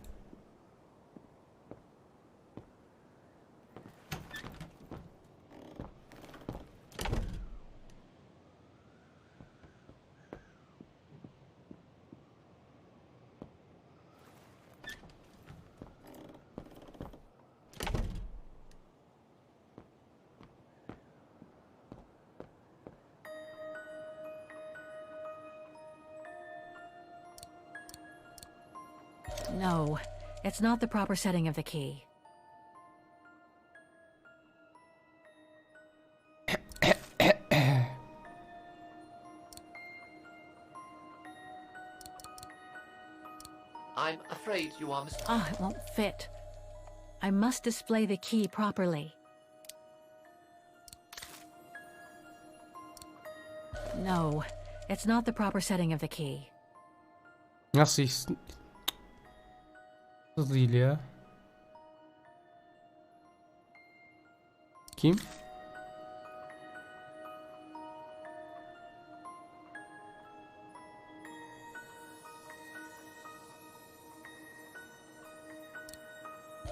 No, it's not the proper setting of the key. I'm afraid you are mis- Ah, it won't fit. I must display the key properly. No, it's not the proper setting of the key. Nasıl Nasıl değil ya? Kim?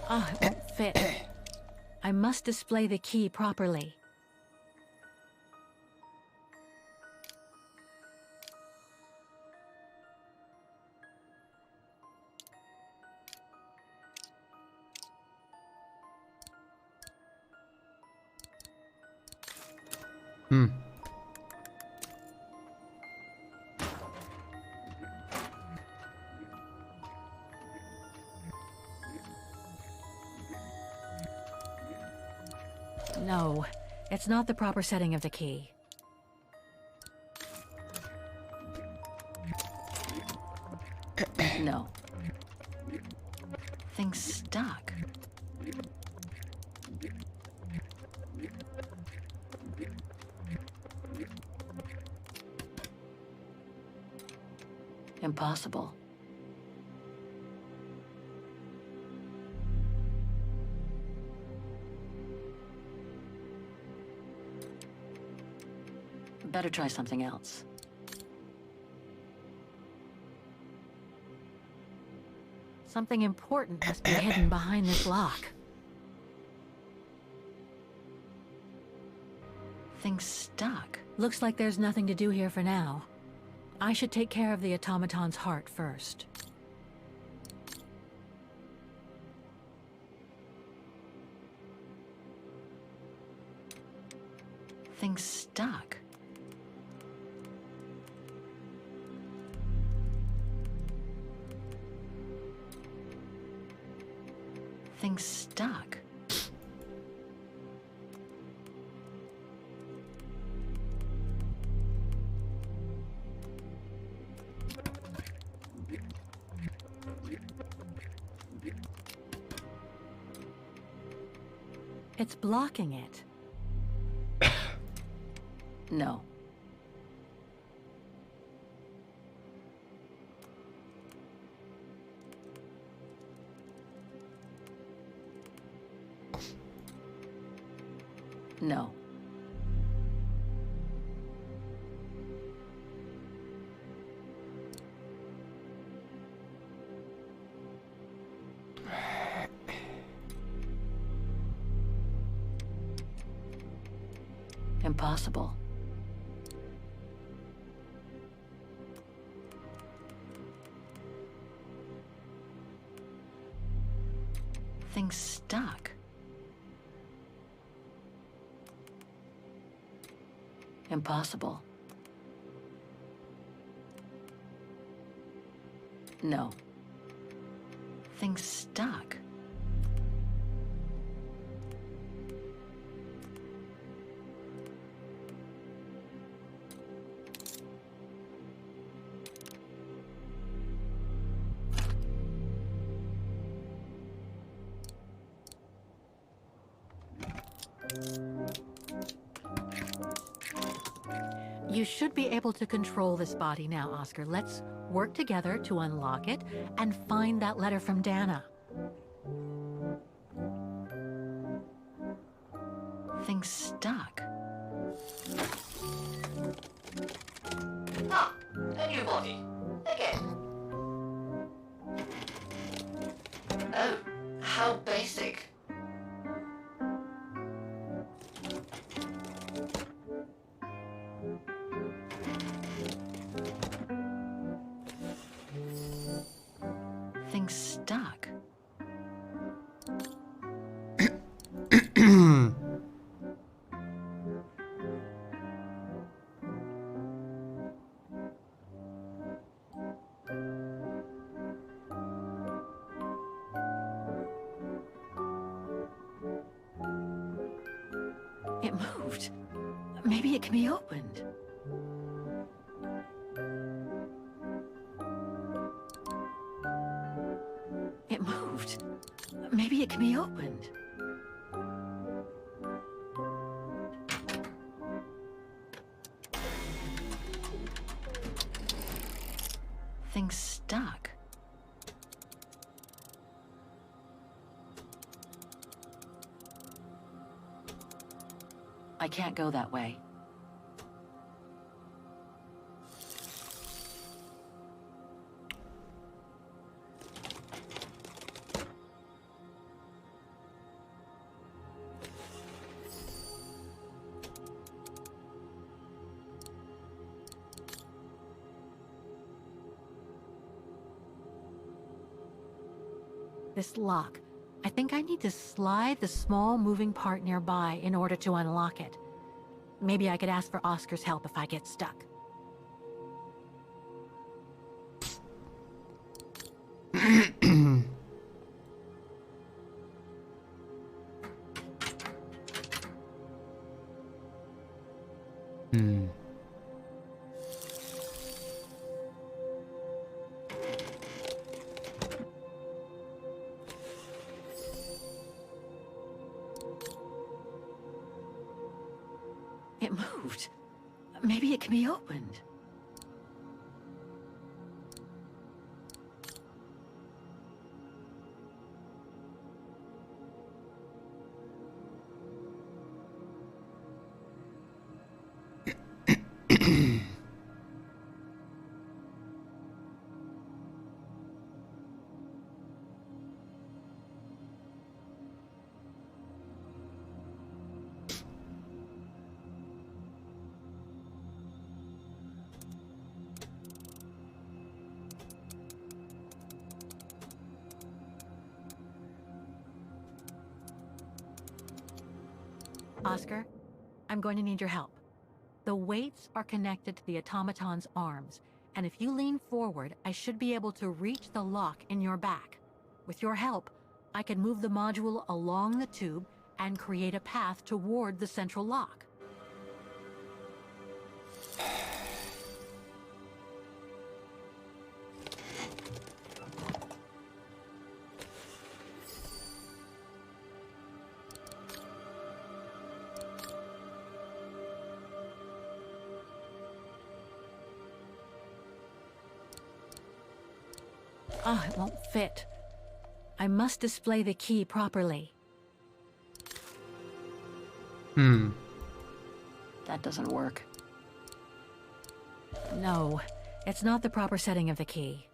Ah, it won't fit. I must display the key properly. No, it's not the proper setting of the key. No. Thing's stuck. Impossible. Better try something else. Something important must be hidden behind this lock. Thing's stuck. Looks like there's nothing to do here for now. I should take care of the automaton's heart first. Thing's stuck. Thing's stuck. It's blocking it. No. No. Impossible. Thing's stuck. Impossible. No. Thing's stuck. You should be able to control this body now, Oscar. Let's work together to unlock it and find that letter from Dana. Thing's stuck. Ah, a new body. Again. Oh, how basic. Thing's stuck. It moved. Maybe it can be opened. It moved. Maybe it can be opened. Thing's stuck. I can't go that way. This lock. I think I need to slide the small moving part nearby in order to unlock it. Maybe I could ask for Oscar's help if I get stuck. It moved. Maybe it can be opened. Oscar, I'm going to need your help. The weights are connected to the automaton's arms, and if you lean forward, I should be able to reach the lock in your back. With your help, I can move the module along the tube and create a path toward the central lock. Oh, it won't fit. I must display the key properly. That doesn't work. No, it's not the proper setting of the key.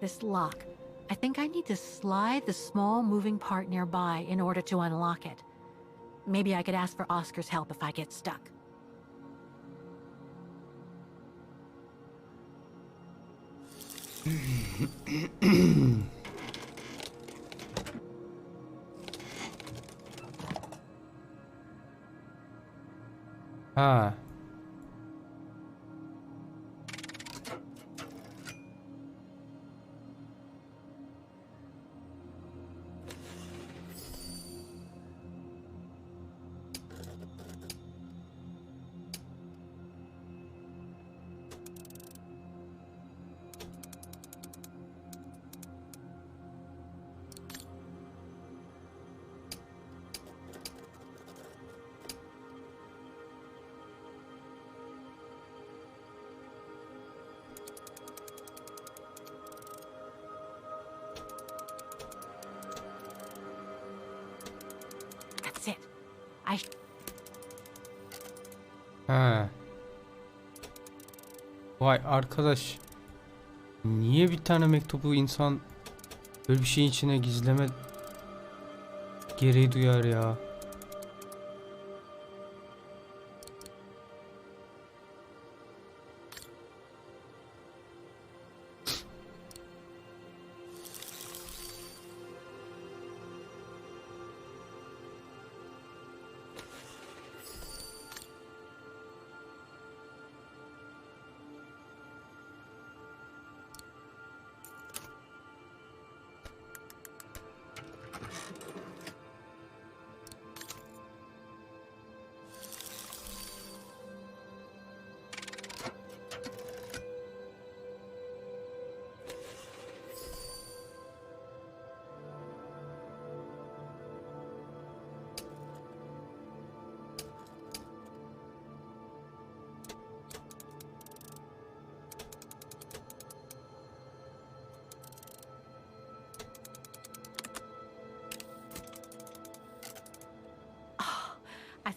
This lock. I think I need to slide the small moving part nearby in order to unlock it. Maybe I could ask for Oscar's help if I get stuck. Ha. That's it. I... Ha. Vay arkadaş. Niye bir tane mektubu insan böyle bir şeyin içine gizleme gereği duyar ya?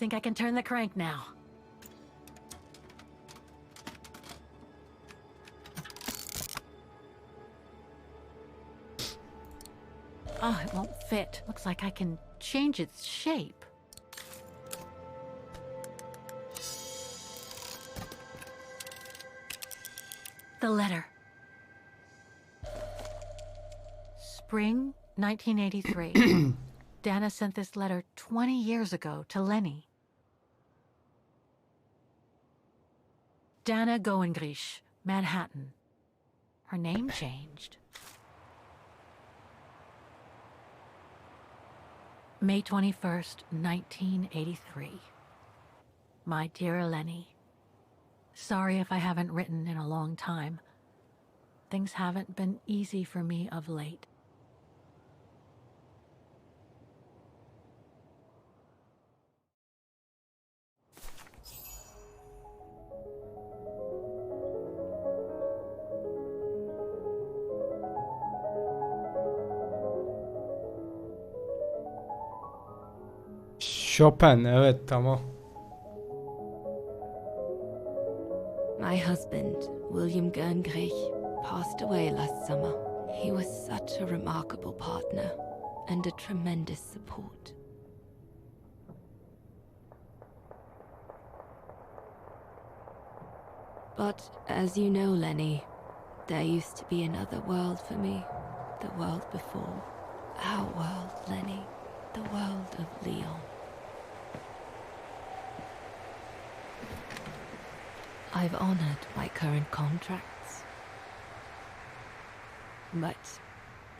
think I can turn the crank now. Oh, it won't fit. Looks like I can change its shape. The letter. Spring 1983. Dana sent this letter 20 years ago to Lenny. Dana Goengrich, Manhattan. Her name changed. May 21st, 1983. My dear Lenny, sorry if I haven't written in a long time. Things haven't been easy for me of late. Chopin, evet, tamam. My husband, William Gerngrich, passed away last summer. He was such a remarkable partner and a tremendous support. But as you know, Lenny, there used to be another world for me. The world before. Our world, Lenny. The world of Leon. I've honored my current contracts. But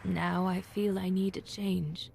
now I feel I need a change.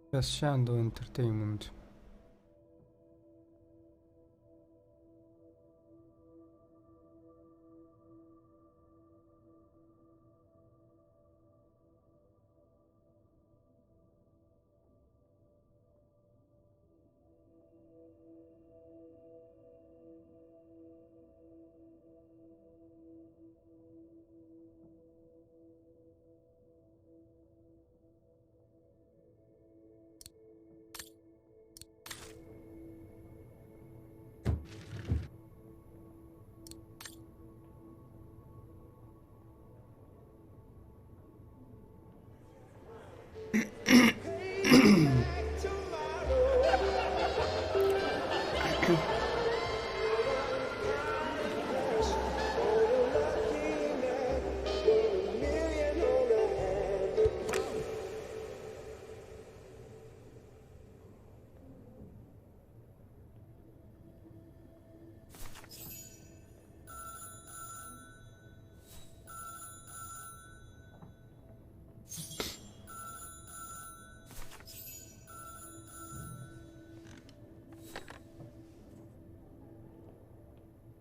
Crescendo Entertainment.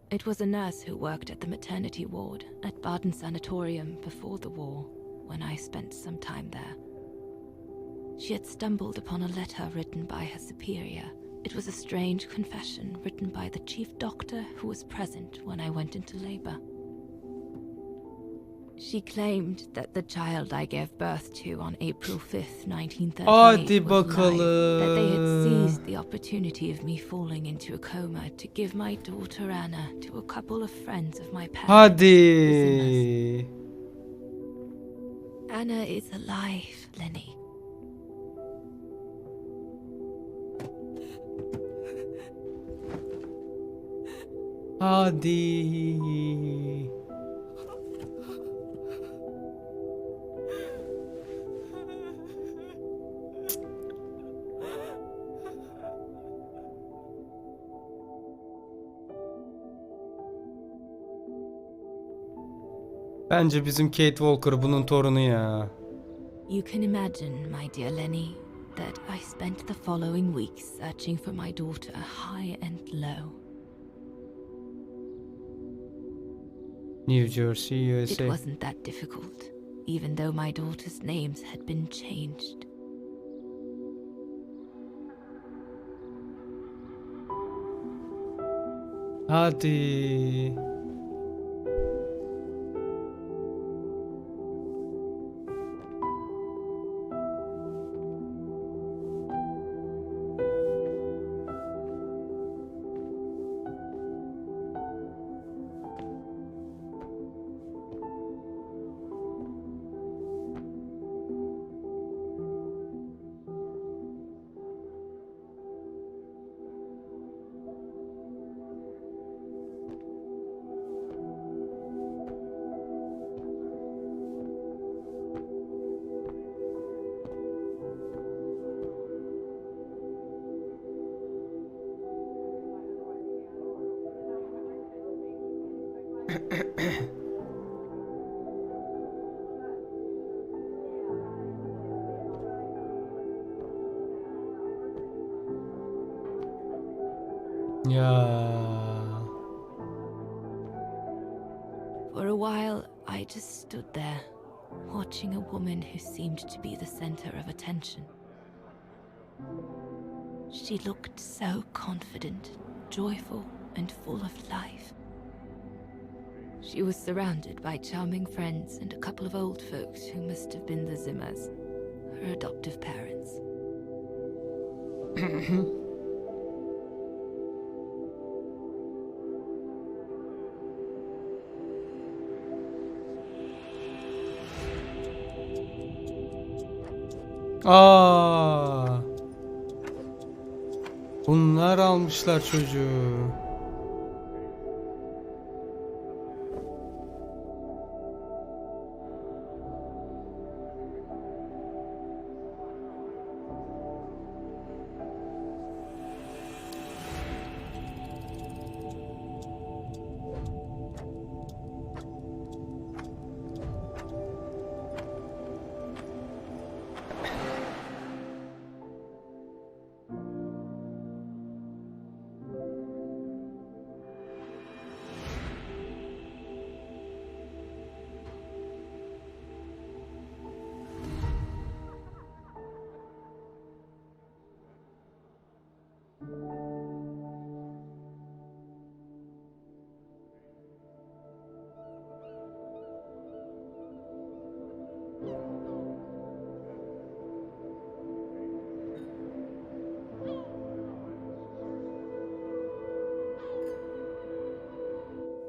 It was a nurse who worked at the maternity ward at Baden Sanatorium before the war, when I spent some time there. She had stumbled upon a letter written by her superior. It was a strange confession written by the chief doctor who was present when I went into labor. She claimed that the child I gave birth to on April 5th, 1938 Hadi was alive, that they had bakalım. seized the opportunity of me falling into a coma to give my daughter Anna to a couple of friends of my parents. Hadi. Anna is alive, Lenny. Hadi. Bence bizim Kate Walker bunun torunu ya. You can imagine, my dear Lenny, that I spent the following weeks searching for my daughter high and low. New Jersey, It USA. wasn't that difficult, even though my daughter's names had been changed. Hadi. Ya. For a while, I just stood there, watching a woman who seemed to be the center of attention. She looked so confident, joyful, and full of life. She was surrounded by charming friends and a couple of old folks who must have been the Zimmers, her adoptive parents. Aa. Bunlar almışlar çocuğu.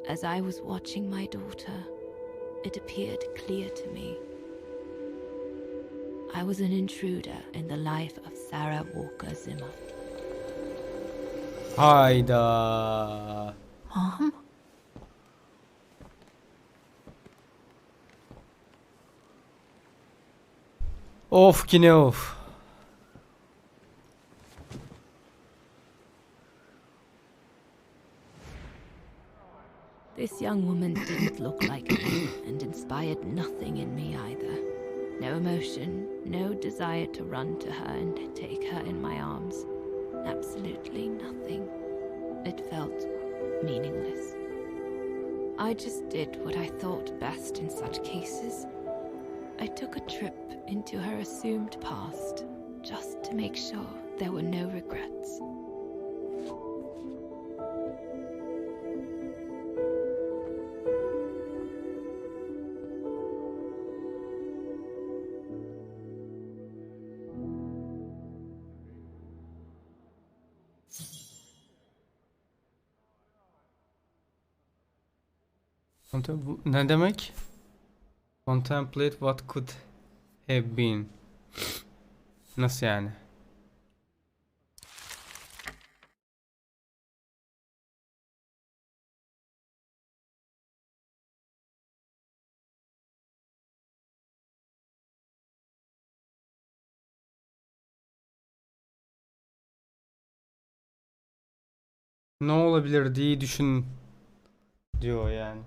As I was watching my daughter, it appeared clear to me. I was an intruder in the life of Sarah Walker Zimmer. Hayda. Mom? Of yine of. This young woman didn't look like me and inspired nothing in me either. No emotion, no desire to run to her and take her in my arms. Absolutely nothing. It felt meaningless. I just did what I thought best in such cases. I took a trip into her assumed past, just to make sure there were no regrets. Ne demek? Contemplate what could have been. Nasıl yani? Ne olabilir diye düşün diyor yani.